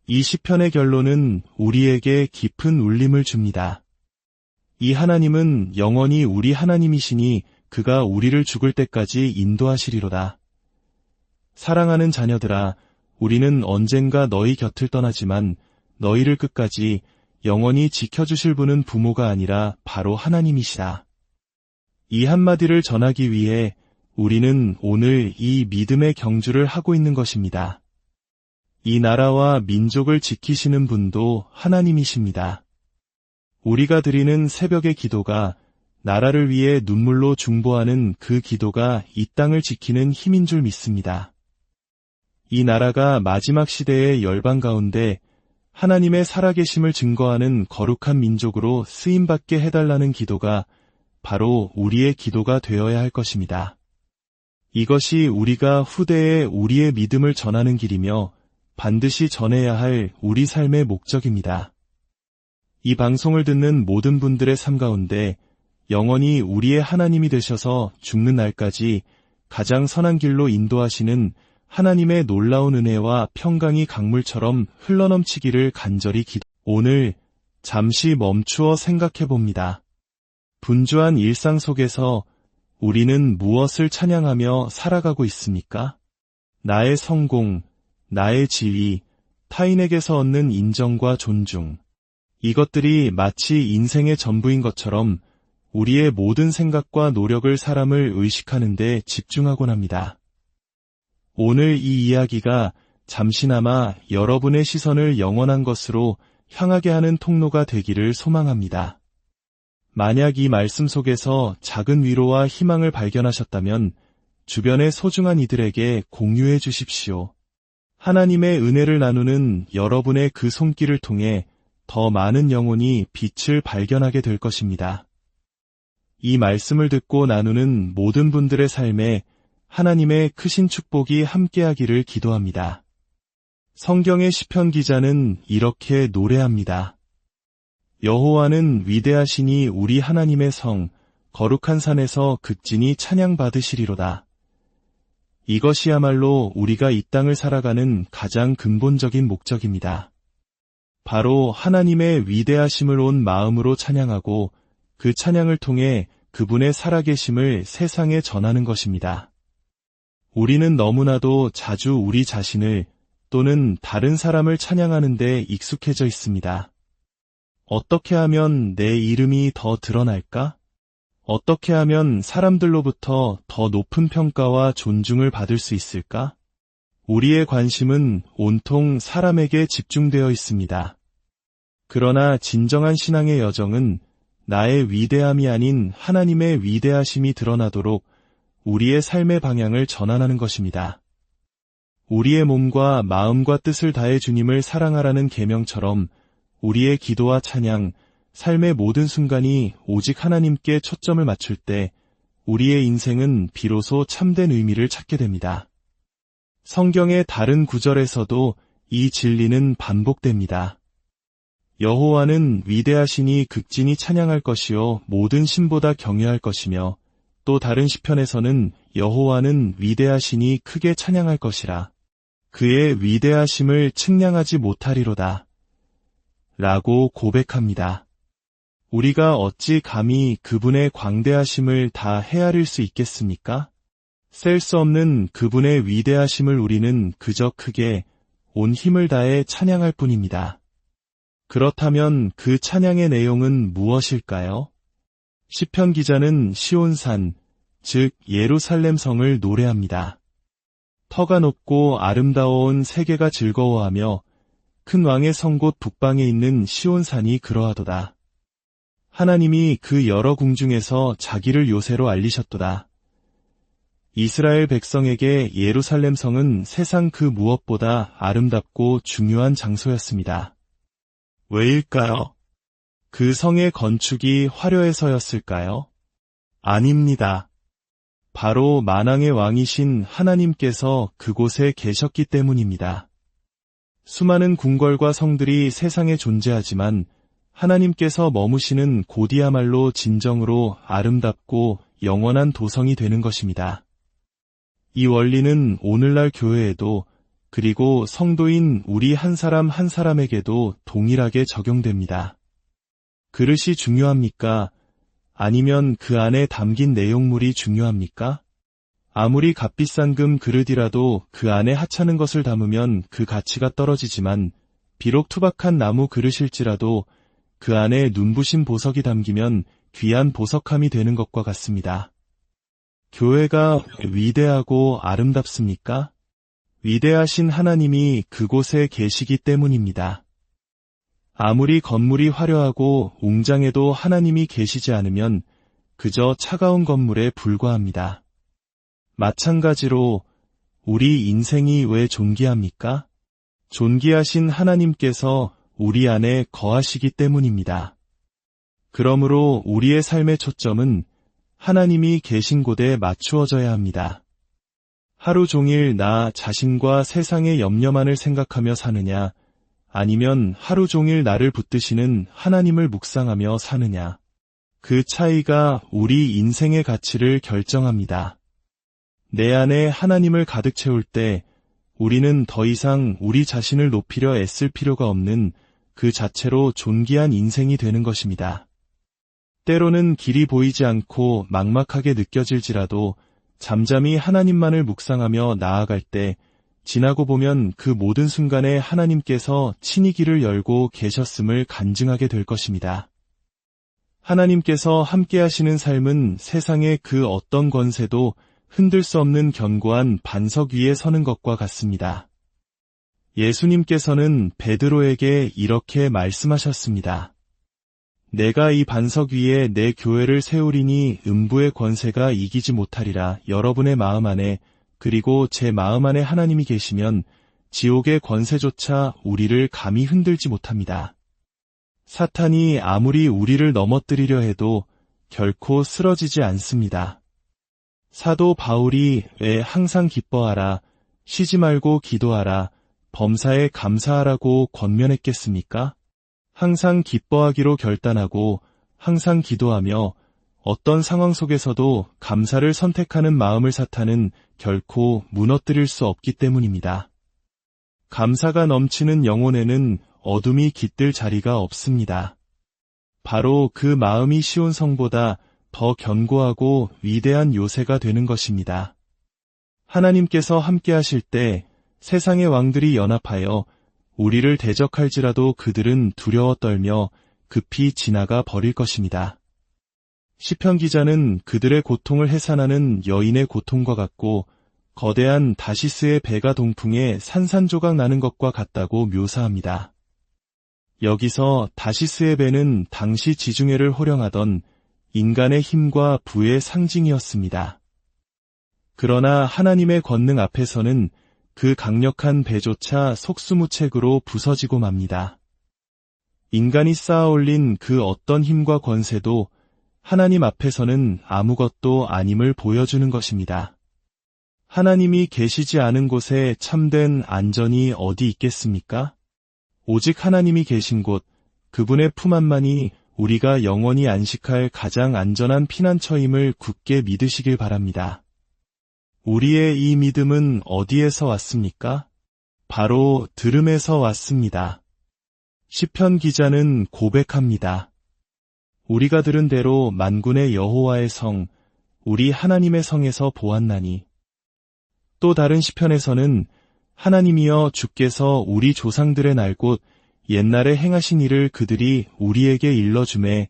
이 시편의 결론은 우리에게 깊은 울림을 줍니다. 이 하나님은 영원히 우리 하나님이시니 그가 우리를 죽을 때까지 인도하시리로다. 사랑하는 자녀들아, 우리는 언젠가 너희 곁을 떠나지만 너희를 끝까지 영원히 지켜주실 분은 부모가 아니라 바로 하나님이시다. 이 한마디를 전하기 위해 우리는 오늘 이 믿음의 경주를 하고 있는 것입니다. 이 나라와 민족을 지키시는 분도 하나님이십니다. 우리가 드리는 새벽의 기도가 나라를 위해 눈물로 중보하는 그 기도가 이 땅을 지키는 힘인 줄 믿습니다. 이 나라가 마지막 시대의 열방 가운데 하나님의 살아계심을 증거하는 거룩한 민족으로 쓰임받게 해달라는 기도가 바로 우리의 기도가 되어야 할 것입니다. 이것이 우리가 후대에 우리의 믿음을 전하는 길이며 반드시 전해야 할 우리 삶의 목적입니다. 이 방송을 듣는 모든 분들의 삶 가운데 영원히 우리의 하나님이 되셔서 죽는 날까지 가장 선한 길로 인도하시는 하나님의 놀라운 은혜와 평강이 강물처럼 흘러넘치기를 간절히 오늘 잠시 멈추어 생각해 봅니다. 분주한 일상 속에서 우리는 무엇을 찬양하며 살아가고 있습니까? 나의 성공, 나의 지위, 타인에게서 얻는 인정과 존중. 이것들이 마치 인생의 전부인 것처럼 우리의 모든 생각과 노력을 사람을 의식하는 데 집중하곤 합니다. 오늘 이 이야기가 잠시나마 여러분의 시선을 영원한 것으로 향하게 하는 통로가 되기를 소망합니다. 만약 이 말씀 속에서 작은 위로와 희망을 발견하셨다면 주변의 소중한 이들에게 공유해 주십시오. 하나님의 은혜를 나누는 여러분의 그 손길을 통해 더 많은 영혼이 빛을 발견하게 될 것입니다. 이 말씀을 듣고 나누는 모든 분들의 삶에 하나님의 크신 축복이 함께하기를 기도합니다. 성경의 시편 기자는 이렇게 노래합니다. 여호와는 위대하시니 우리 하나님의 성, 거룩한 산에서 극진히 찬양받으시리로다. 이것이야말로 우리가 이 땅을 살아가는 가장 근본적인 목적입니다. 바로 하나님의 위대하심을 온 마음으로 찬양하고 그 찬양을 통해 그분의 살아계심을 세상에 전하는 것입니다. 우리는 너무나도 자주 우리 자신을 또는 다른 사람을 찬양하는 데 익숙해져 있습니다. 어떻게 하면 내 이름이 더 드러날까? 어떻게 하면 사람들로부터 더 높은 평가와 존중을 받을 수 있을까? 우리의 관심은 온통 사람에게 집중되어 있습니다. 그러나 진정한 신앙의 여정은 나의 위대함이 아닌 하나님의 위대하심이 드러나도록 우리의 삶의 방향을 전환하는 것입니다. 우리의 몸과 마음과 뜻을 다해 주님을 사랑하라는 계명처럼 우리의 기도와 찬양, 삶의 모든 순간이 오직 하나님께 초점을 맞출 때 우리의 인생은 비로소 참된 의미를 찾게 됩니다. 성경의 다른 구절에서도 이 진리는 반복됩니다. 여호와는 위대하시니 극진히 찬양할 것이요 모든 신보다 경외할 것이며 또 다른 시편에서는 여호와는 위대하시니 크게 찬양할 것이라. 그의 위대하심을 측량하지 못하리로다. 라고 고백합니다. 우리가 어찌 감히 그분의 광대하심을 다 헤아릴 수 있겠습니까? 셀 수 없는 그분의 위대하심을 우리는 그저 크게 온 힘을 다해 찬양할 뿐입니다. 그렇다면 그 찬양의 내용은 무엇일까요? 시편 기자는 시온산, 즉 예루살렘 성을 노래합니다. 터가 높고 아름다워온 세계가 즐거워하며 큰 왕의 성 곧 북방에 있는 시온산이 그러하도다. 하나님이 그 여러 궁중에서 자기를 요새로 알리셨도다. 이스라엘 백성에게 예루살렘 성은 세상 그 무엇보다 아름답고 중요한 장소였습니다. 왜일까요? 그 성의 건축이 화려해서였을까요? 아닙니다. 바로 만왕의 왕이신 하나님께서 그곳에 계셨기 때문입니다. 수많은 궁궐과 성들이 세상에 존재하지만 하나님께서 머무시는 곳이야말로 진정으로 아름답고 영원한 도성이 되는 것입니다. 이 원리는 오늘날 교회에도 그리고 성도인 우리 한 사람 한 사람에게도 동일하게 적용됩니다. 그릇이 중요합니까? 아니면 그 안에 담긴 내용물이 중요합니까? 아무리 값비싼 금 그릇이라도 그 안에 하찮은 것을 담으면 그 가치가 떨어지지만 비록 투박한 나무 그릇일지라도 그 안에 눈부신 보석이 담기면 귀한 보석함이 되는 것과 같습니다. 교회가 위대하고 아름답습니까? 위대하신 하나님이 그곳에 계시기 때문입니다. 아무리 건물이 화려하고 웅장해도 하나님이 계시지 않으면 그저 차가운 건물에 불과합니다. 마찬가지로 우리 인생이 왜 존귀합니까? 존귀하신 하나님께서 우리 안에 거하시기 때문입니다. 그러므로 우리의 삶의 초점은 하나님이 계신 곳에 맞추어져야 합니다. 하루 종일 나 자신과 세상의 염려만을 생각하며 사느냐, 아니면 하루 종일 나를 붙드시는 하나님을 묵상하며 사느냐. 그 차이가 우리 인생의 가치를 결정합니다. 내 안에 하나님을 가득 채울 때 우리는 더 이상 우리 자신을 높이려 애쓸 필요가 없는 그 자체로 존귀한 인생이 되는 것입니다. 때로는 길이 보이지 않고 막막하게 느껴질지라도 잠잠히 하나님만을 묵상하며 나아갈 때 지나고 보면 그 모든 순간에 하나님께서 친히 길을 열고 계셨음을 간증하게 될 것입니다. 하나님께서 함께 하시는 삶은 세상의 그 어떤 권세도 흔들 수 없는 견고한 반석 위에 서는 것과 같습니다. 예수님께서는 베드로에게 이렇게 말씀하셨습니다. 내가 이 반석 위에 내 교회를 세우리니 음부의 권세가 이기지 못하리라. 여러분의 마음 안에 그리고 제 마음 안에 하나님이 계시면 지옥의 권세조차 우리를 감히 흔들지 못합니다. 사탄이 아무리 우리를 넘어뜨리려 해도 결코 쓰러지지 않습니다. 사도 바울이 왜 항상 기뻐하라, 쉬지 말고 기도하라, 범사에 감사하라고 권면했겠습니까? 항상 기뻐하기로 결단하고 항상 기도하며 어떤 상황 속에서도 감사를 선택하는 마음을 사탄은 결코 무너뜨릴 수 없기 때문입니다. 감사가 넘치는 영혼에는 어둠이 깃들 자리가 없습니다. 바로 그 마음이 쉬운 성보다 더 견고하고 위대한 요새가 되는 것입니다. 하나님께서 함께 하실 때 세상의 왕들이 연합하여 우리를 대적할지라도 그들은 두려워 떨며 급히 지나가 버릴 것입니다. 시편 기자는 그들의 고통을 해산하는 여인의 고통과 같고 거대한 다시스의 배가 동풍에 산산조각 나는 것과 같다고 묘사합니다. 여기서 다시스의 배는 당시 지중해를 호령하던 인간의 힘과 부의 상징이었습니다. 그러나 하나님의 권능 앞에서는 그 강력한 배조차 속수무책으로 부서지고 맙니다. 인간이 쌓아올린 그 어떤 힘과 권세도 하나님 앞에서는 아무것도 아님을 보여주는 것입니다. 하나님이 계시지 않은 곳에 참된 안전이 어디 있겠습니까? 오직 하나님이 계신 곳, 그분의 품 안만이 우리가 영원히 안식할 가장 안전한 피난처임을 굳게 믿으시길 바랍니다. 우리의 이 믿음은 어디에서 왔습니까? 바로 들음에서 왔습니다. 시편 기자는 고백합니다. 우리가 들은 대로 만군의 여호와의 성, 우리 하나님의 성에서 보았나니. 또 다른 시편에서는 하나님이여 주께서 우리 조상들의 날 곧 옛날에 행하신 일을 그들이 우리에게 일러주매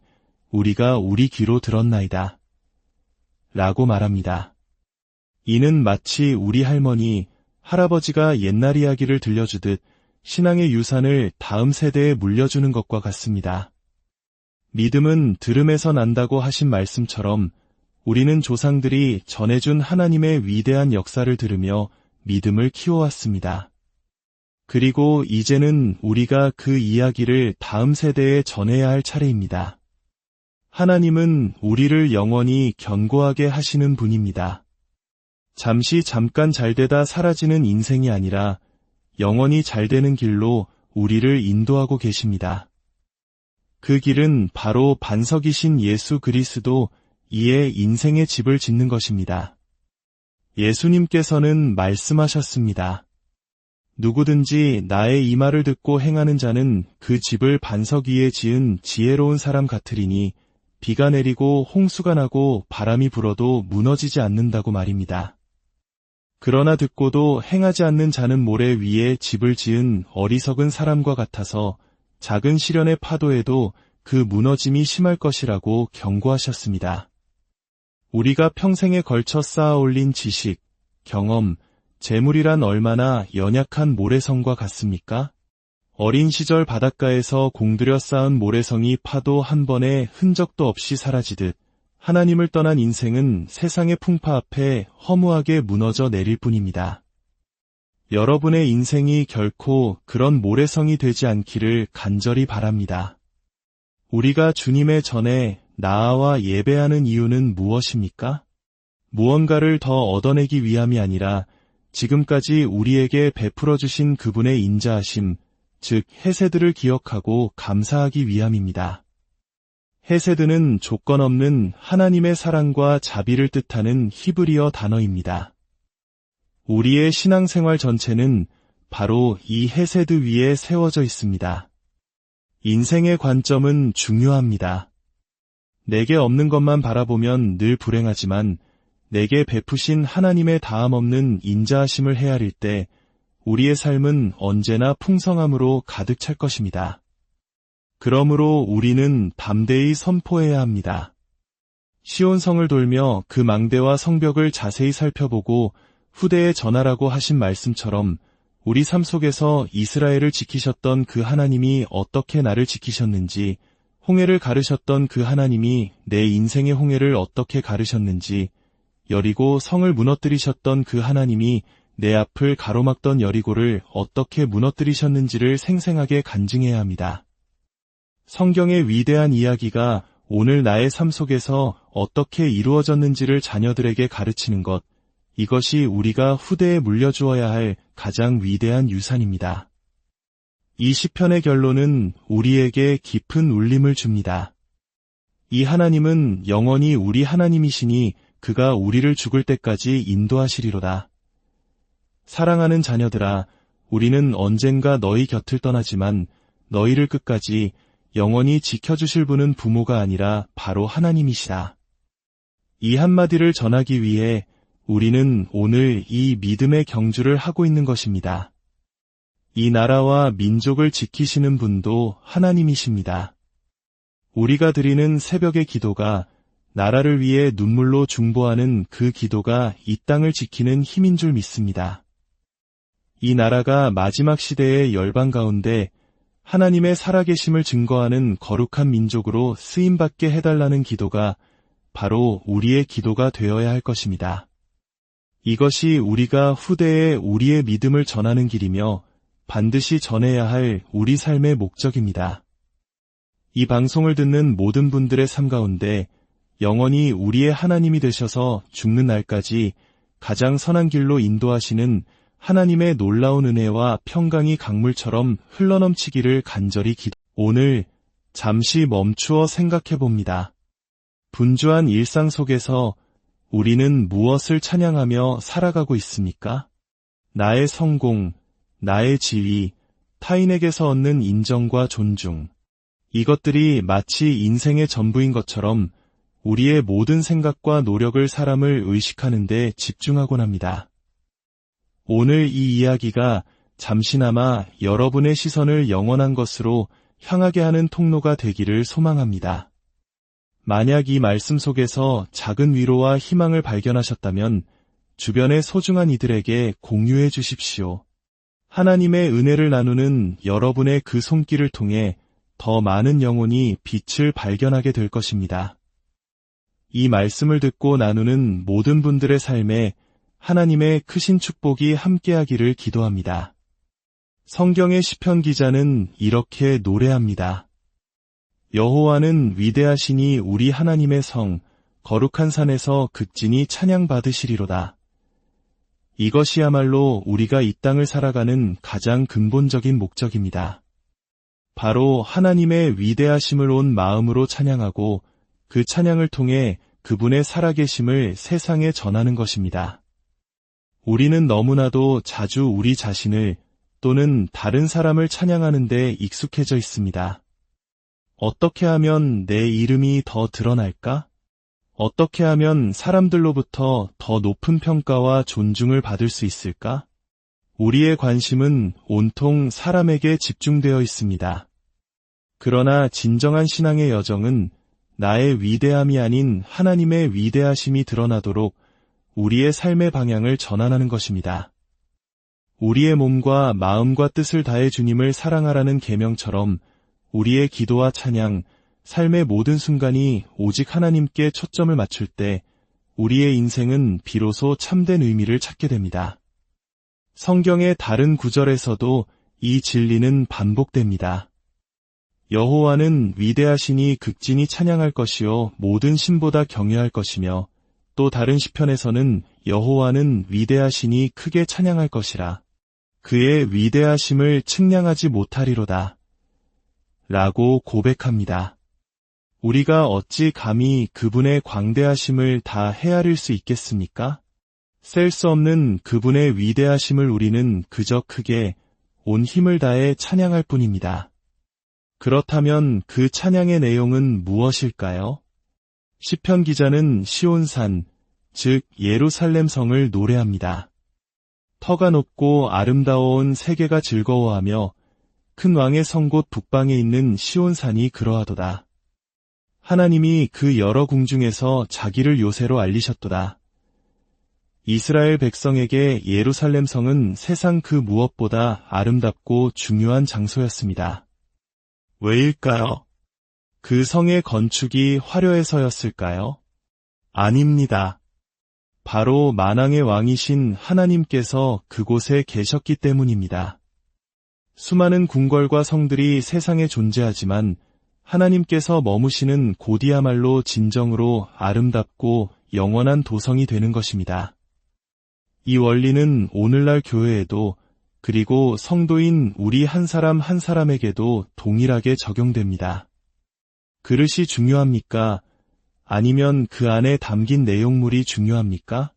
우리가 우리 귀로 들었나이다. 라고 말합니다. 이는 마치 우리 할머니, 할아버지가 옛날 이야기를 들려주듯 신앙의 유산을 다음 세대에 물려주는 것과 같습니다. 믿음은 들음에서 난다고 하신 말씀처럼 우리는 조상들이 전해준 하나님의 위대한 역사를 들으며 믿음을 키워왔습니다. 그리고 이제는 우리가 그 이야기를 다음 세대에 전해야 할 차례입니다. 하나님은 우리를 영원히 견고하게 하시는 분입니다. 잠깐 잘되다 사라지는 인생이 아니라 영원히 잘되는 길로 우리를 인도하고 계십니다. 그 길은 바로 반석이신 예수 그리스도 이에 인생의 집을 짓는 것입니다. 예수님께서는 말씀하셨습니다. 누구든지 나의 이 말을 듣고 행하는 자는 그 집을 반석 위에 지은 지혜로운 사람 같으리니 비가 내리고 홍수가 나고 바람이 불어도 무너지지 않는다고 말입니다. 그러나 듣고도 행하지 않는 자는 모래 위에 집을 지은 어리석은 사람과 같아서 작은 시련의 파도에도 그 무너짐이 심할 것이라고 경고하셨습니다. 우리가 평생에 걸쳐 쌓아 올린 지식, 경험, 재물이란 얼마나 연약한 모래성과 같습니까? 어린 시절 바닷가에서 공들여 쌓은 모래성이 파도 한 번의 흔적도 없이 사라지듯 하나님을 떠난 인생은 세상의 풍파 앞에 허무하게 무너져 내릴 뿐입니다. 여러분의 인생이 결코 그런 모래성이 되지 않기를 간절히 바랍니다. 우리가 주님의 전에 나아와 예배하는 이유는 무엇입니까? 무언가를 더 얻어내기 위함이 아니라 지금까지 우리에게 베풀어 주신 그분의 인자하심, 즉 헤세드를 기억하고 감사하기 위함입니다. 헤세드는 조건 없는 하나님의 사랑과 자비를 뜻하는 히브리어 단어입니다. 우리의 신앙생활 전체는 바로 이 헤세드 위에 세워져 있습니다. 인생의 관점은 중요합니다. 내게 없는 것만 바라보면 늘 불행하지만 내게 베푸신 하나님의 다함없는 인자하심을 헤아릴 때 우리의 삶은 언제나 풍성함으로 가득 찰 것입니다. 그러므로 우리는 담대히 선포해야 합니다. 시온성을 돌며 그 망대와 성벽을 자세히 살펴보고 후대에 전하라고 하신 말씀처럼 우리 삶 속에서 이스라엘을 지키셨던 그 하나님이 어떻게 나를 지키셨는지, 홍해를 가르셨던 그 하나님이 내 인생의 홍해를 어떻게 가르셨는지, 여리고 성을 무너뜨리셨던 그 하나님이 내 앞을 가로막던 여리고를 어떻게 무너뜨리셨는지를 생생하게 간증해야 합니다. 성경의 위대한 이야기가 오늘 나의 삶 속에서 어떻게 이루어졌는지를 자녀들에게 가르치는 것, 이것이 우리가 후대에 물려주어야 할 가장 위대한 유산입니다. 이 시편의 결론은 우리에게 깊은 울림을 줍니다. 이 하나님은 영원히 우리 하나님이시니 그가 우리를 죽을 때까지 인도하시리로다. 사랑하는 자녀들아, 우리는 언젠가 너희 곁을 떠나지만 너희를 끝까지 영원히 지켜주실 분은 부모가 아니라 바로 하나님이시다. 이 한마디를 전하기 위해 우리는 오늘 이 믿음의 경주를 하고 있는 것입니다. 이 나라와 민족을 지키시는 분도 하나님이십니다. 우리가 드리는 새벽의 기도가 나라를 위해 눈물로 중보하는 그 기도가 이 땅을 지키는 힘인 줄 믿습니다. 이 나라가 마지막 시대의 열방 가운데 하나님의 살아계심을 증거하는 거룩한 민족으로 쓰임받게 해달라는 기도가 바로 우리의 기도가 되어야 할 것입니다. 이것이 우리가 후대에 우리의 믿음을 전하는 길이며 반드시 전해야 할 우리 삶의 목적입니다. 이 방송을 듣는 모든 분들의 삶 가운데 영원히 우리의 하나님이 되셔서 죽는 날까지 가장 선한 길로 인도하시는 하나님의 놀라운 은혜와 평강이 강물처럼 흘러넘치기를 간절히 오늘 잠시 멈추어 생각해 봅니다. 분주한 일상 속에서 우리는 무엇을 찬양하며 살아가고 있습니까? 나의 성공, 나의 지위, 타인에게서 얻는 인정과 존중. 이것들이 마치 인생의 전부인 것처럼 우리의 모든 생각과 노력을 사람을 의식하는 데 집중하곤 합니다. 오늘 이 이야기가 잠시나마 여러분의 시선을 영원한 것으로 향하게 하는 통로가 되기를 소망합니다. 만약 이 말씀 속에서 작은 위로와 희망을 발견하셨다면 주변의 소중한 이들에게 공유해 주십시오. 하나님의 은혜를 나누는 여러분의 그 손길을 통해 더 많은 영혼이 빛을 발견하게 될 것입니다. 이 말씀을 듣고 나누는 모든 분들의 삶에 하나님의 크신 축복이 함께하기를 기도합니다. 성경의 시편 기자는 이렇게 노래합니다. 여호와는 위대하시니 우리 하나님의 성, 거룩한 산에서 극진히 찬양받으시리로다. 이것이야말로 우리가 이 땅을 살아가는 가장 근본적인 목적입니다. 바로 하나님의 위대하심을 온 마음으로 찬양하고 그 찬양을 통해 그분의 살아계심을 세상에 전하는 것입니다. 우리는 너무나도 자주 우리 자신을 또는 다른 사람을 찬양하는 데 익숙해져 있습니다. 어떻게 하면 내 이름이 더 드러날까? 어떻게 하면 사람들로부터 더 높은 평가와 존중을 받을 수 있을까? 우리의 관심은 온통 사람에게 집중되어 있습니다. 그러나 진정한 신앙의 여정은 나의 위대함이 아닌 하나님의 위대하심이 드러나도록 우리의 삶의 방향을 전환하는 것입니다. 우리의 몸과 마음과 뜻을 다해 주님을 사랑하라는 계명처럼 우리의 기도와 찬양, 삶의 모든 순간이 오직 하나님께 초점을 맞출 때 우리의 인생은 비로소 참된 의미를 찾게 됩니다. 성경의 다른 구절에서도 이 진리는 반복됩니다. 여호와는 위대하시니 극진히 찬양할 것이요 모든 신보다 경외할 것이며 또 다른 시편에서는 여호와는 위대하시니 크게 찬양할 것이라. 그의 위대하심을 측량하지 못하리로다. 라고 고백합니다. 우리가 어찌 감히 그분의 광대하심을 다 헤아릴 수 있겠습니까? 셀 수 없는 그분의 위대하심을 우리는 그저 크게 온 힘을 다해 찬양할 뿐입니다. 그렇다면 그 찬양의 내용은 무엇일까요? 시편 기자는 시온산, 즉 예루살렘 성을 노래합니다. 터가 높고 아름다워온 세계가 즐거워하며 큰 왕의 성 곧 북방에 있는 시온산이 그러하도다. 하나님이 그 여러 궁중에서 자기를 요새로 알리셨도다. 이스라엘 백성에게 예루살렘 성은 세상 그 무엇보다 아름답고 중요한 장소였습니다. 왜일까요? 그 성의 건축이 화려해서였을까요? 아닙니다. 바로 만왕의 왕이신 하나님께서 그곳에 계셨기 때문입니다. 수많은 궁궐과 성들이 세상에 존재하지만 하나님께서 머무시는 곳이야말로 진정으로 아름답고 영원한 도성이 되는 것입니다. 이 원리는 오늘날 교회에도 그리고 성도인 우리 한 사람 한 사람에게도 동일하게 적용됩니다. 그릇이 중요합니까? 아니면 그 안에 담긴 내용물이 중요합니까?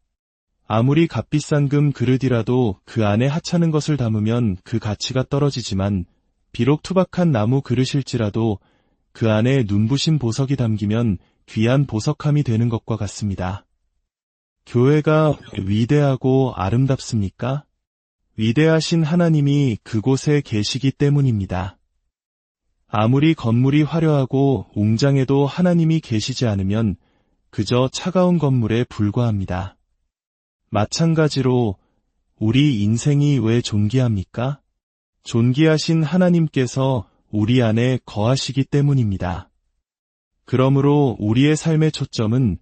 아무리 값비싼 금 그릇이라도 그 안에 하찮은 것을 담으면 그 가치가 떨어지지만 비록 투박한 나무 그릇일지라도 그 안에 눈부신 보석이 담기면 귀한 보석함이 되는 것과 같습니다. 교회가 위대하고 아름답습니까? 위대하신 하나님이 그곳에 계시기 때문입니다. 아무리 건물이 화려하고 웅장해도 하나님이 계시지 않으면 그저 차가운 건물에 불과합니다. 마찬가지로 우리 인생이 왜 존귀합니까? 존귀하신 하나님께서 우리 안에 거하시기 때문입니다. 그러므로 우리의 삶의 초점은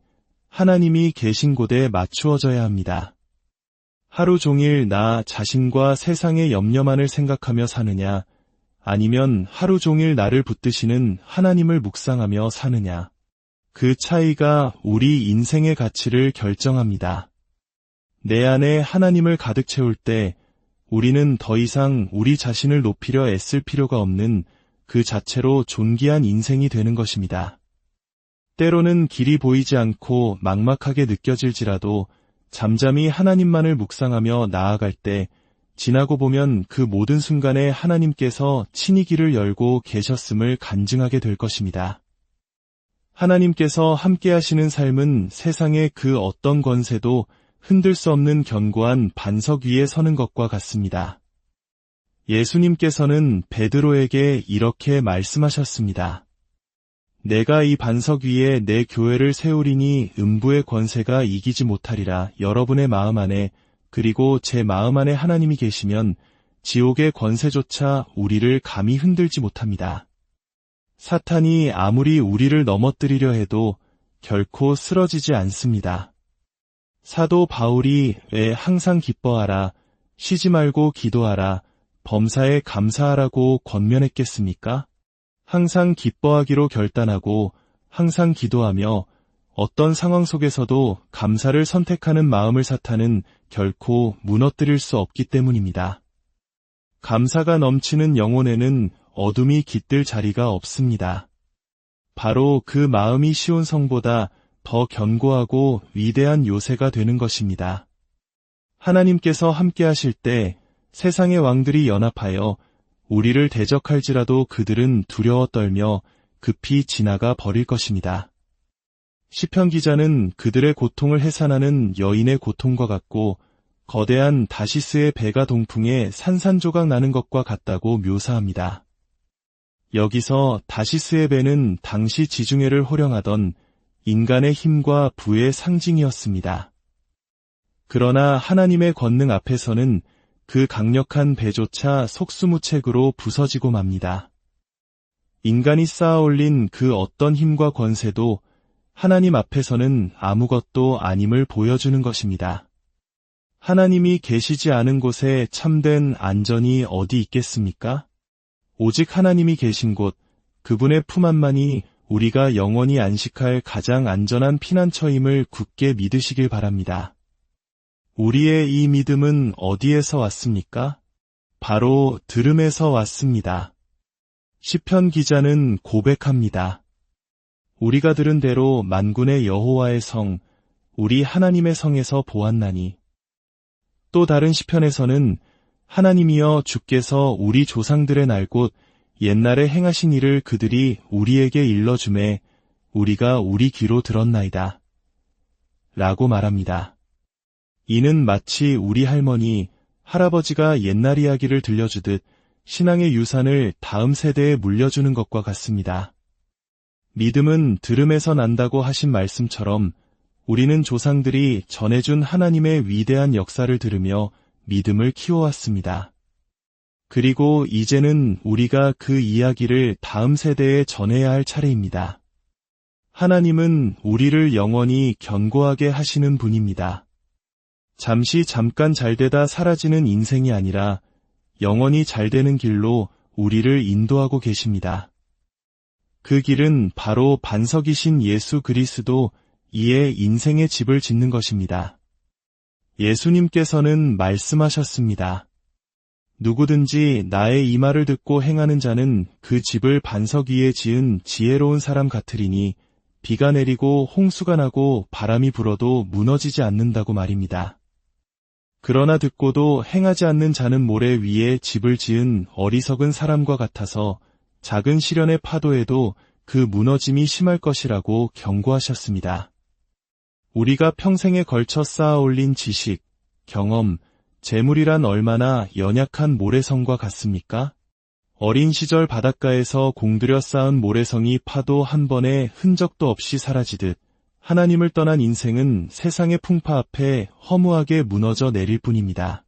하나님이 계신 곳에 맞추어져야 합니다. 하루 종일 나 자신과 세상의 염려만을 생각하며 사느냐, 아니면 하루 종일 나를 붙드시는 하나님을 묵상하며 사느냐. 그 차이가 우리 인생의 가치를 결정합니다. 내 안에 하나님을 가득 채울 때 우리는 더 이상 우리 자신을 높이려 애쓸 필요가 없는 그 자체로 존귀한 인생이 되는 것입니다. 때로는 길이 보이지 않고 막막하게 느껴질지라도 잠잠히 하나님만을 묵상하며 나아갈 때 지나고 보면 그 모든 순간에 하나님께서 친히 길을 열고 계셨음을 간증하게 될 것입니다. 하나님께서 함께 하시는 삶은 세상의 그 어떤 권세도 흔들 수 없는 견고한 반석 위에 서는 것과 같습니다. 예수님께서는 베드로에게 이렇게 말씀하셨습니다. 내가 이 반석 위에 내 교회를 세우리니 음부의 권세가 이기지 못하리라. 여러분의 마음 안에 그리고 제 마음 안에 하나님이 계시면 지옥의 권세조차 우리를 감히 흔들지 못합니다. 사탄이 아무리 우리를 넘어뜨리려 해도 결코 쓰러지지 않습니다. 사도 바울이 왜 항상 기뻐하라, 쉬지 말고 기도하라, 범사에 감사하라고 권면했겠습니까? 항상 기뻐하기로 결단하고 항상 기도하며 어떤 상황 속에서도 감사를 선택하는 마음을 사탄은 결코 무너뜨릴 수 없기 때문입니다. 감사가 넘치는 영혼에는 어둠이 깃들 자리가 없습니다. 바로 그 마음이 쉬운 성보다 더 견고하고 위대한 요새가 되는 것입니다. 하나님께서 함께 하실 때 세상의 왕들이 연합하여 우리를 대적할지라도 그들은 두려워 떨며 급히 지나가 버릴 것입니다. 시편 기자는 그들의 고통을 해산하는 여인의 고통과 같고 거대한 다시스의 배가 동풍에 산산조각 나는 것과 같다고 묘사합니다. 여기서 다시스의 배는 당시 지중해를 호령하던 인간의 힘과 부의 상징이었습니다. 그러나 하나님의 권능 앞에서는 그 강력한 배조차 속수무책으로 부서지고 맙니다. 인간이 쌓아올린 그 어떤 힘과 권세도 하나님 앞에서는 아무것도 아님을 보여주는 것입니다. 하나님이 계시지 않은 곳에 참된 안전이 어디 있겠습니까? 오직 하나님이 계신 곳, 그분의 품 안만이 우리가 영원히 안식할 가장 안전한 피난처임을 굳게 믿으시길 바랍니다. 우리의 이 믿음은 어디에서 왔습니까? 바로 들음에서 왔습니다. 시편 기자는 고백합니다. 우리가 들은 대로 만군의 여호와의 성, 우리 하나님의 성에서 보았나니. 또 다른 시편에서는 하나님이여 주께서 우리 조상들의 날 곧 옛날에 행하신 일을 그들이 우리에게 일러주매 우리가 우리 귀로 들었나이다. 라고 말합니다. 이는 마치 우리 할머니, 할아버지가 옛날 이야기를 들려주듯 신앙의 유산을 다음 세대에 물려주는 것과 같습니다. 믿음은 들음에서 난다고 하신 말씀처럼 우리는 조상들이 전해준 하나님의 위대한 역사를 들으며 믿음을 키워왔습니다. 그리고 이제는 우리가 그 이야기를 다음 세대에 전해야 할 차례입니다. 하나님은 우리를 영원히 견고하게 하시는 분입니다. 잠깐 잘되다 사라지는 인생이 아니라 영원히 잘되는 길로 우리를 인도하고 계십니다. 그 길은 바로 반석이신 예수 그리스도 이에 인생의 집을 짓는 것입니다. 예수님께서는 말씀하셨습니다. 누구든지 나의 이 말을 듣고 행하는 자는 그 집을 반석 위에 지은 지혜로운 사람 같으리니 비가 내리고 홍수가 나고 바람이 불어도 무너지지 않는다고 말입니다. 그러나 듣고도 행하지 않는 자는 모래 위에 집을 지은 어리석은 사람과 같아서 작은 시련의 파도에도 그 무너짐이 심할 것이라고 경고하셨습니다. 우리가 평생에 걸쳐 쌓아 올린 지식, 경험, 재물이란 얼마나 연약한 모래성과 같습니까? 어린 시절 바닷가에서 공들여 쌓은 모래성이 파도 한 번의 흔적도 없이 사라지듯 하나님을 떠난 인생은 세상의 풍파 앞에 허무하게 무너져 내릴 뿐입니다.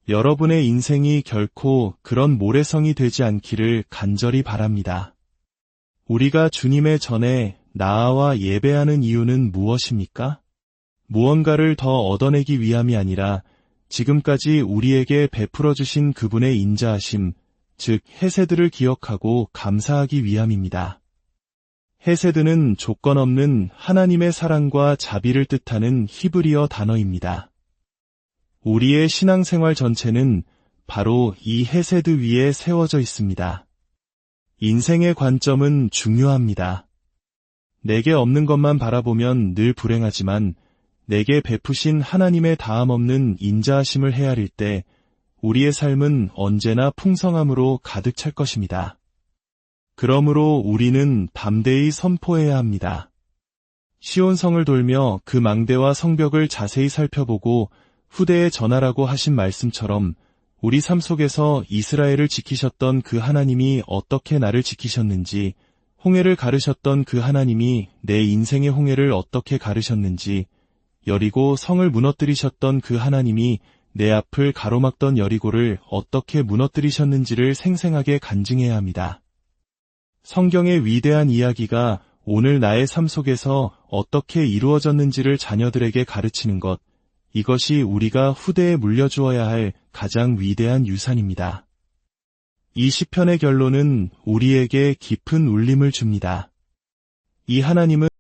여러분의 인생이 결코 그런 모래성이 되지 않기를 간절히 바랍니다. 우리가 주님의 전에 나아와 예배하는 이유는 무엇입니까? 무언가를 더 얻어내기 위함이 아니라 지금까지 우리에게 베풀어 주신 그분의 인자하심, 즉 헤세드를 기억하고 감사하기 위함입니다. 헤세드는 조건 없는 하나님의 사랑과 자비를 뜻하는 히브리어 단어입니다. 우리의 신앙생활 전체는 바로 이 헤세드 위에 세워져 있습니다. 인생의 관점은 중요합니다. 내게 없는 것만 바라보면 늘 불행하지만 내게 베푸신 하나님의 다함없는 인자하심을 헤아릴 때 우리의 삶은 언제나 풍성함으로 가득 찰 것입니다. 그러므로 우리는 담대히 선포해야 합니다. 시온성을 돌며 그 망대와 성벽을 자세히 살펴보고 후대에 전하라고 하신 말씀처럼 우리 삶 속에서 이스라엘을 지키셨던 그 하나님이 어떻게 나를 지키셨는지, 홍해를 가르셨던 그 하나님이 내 인생의 홍해를 어떻게 가르셨는지, 여리고 성을 무너뜨리셨던 그 하나님이 내 앞을 가로막던 여리고를 어떻게 무너뜨리셨는지를 생생하게 간증해야 합니다. 성경의 위대한 이야기가 오늘 나의 삶 속에서 어떻게 이루어졌는지를 자녀들에게 가르치는 것, 이것이 우리가 후대에 물려주어야 할 가장 위대한 유산입니다. 이 시편의 결론은 우리에게 깊은 울림을 줍니다. 이 하나님은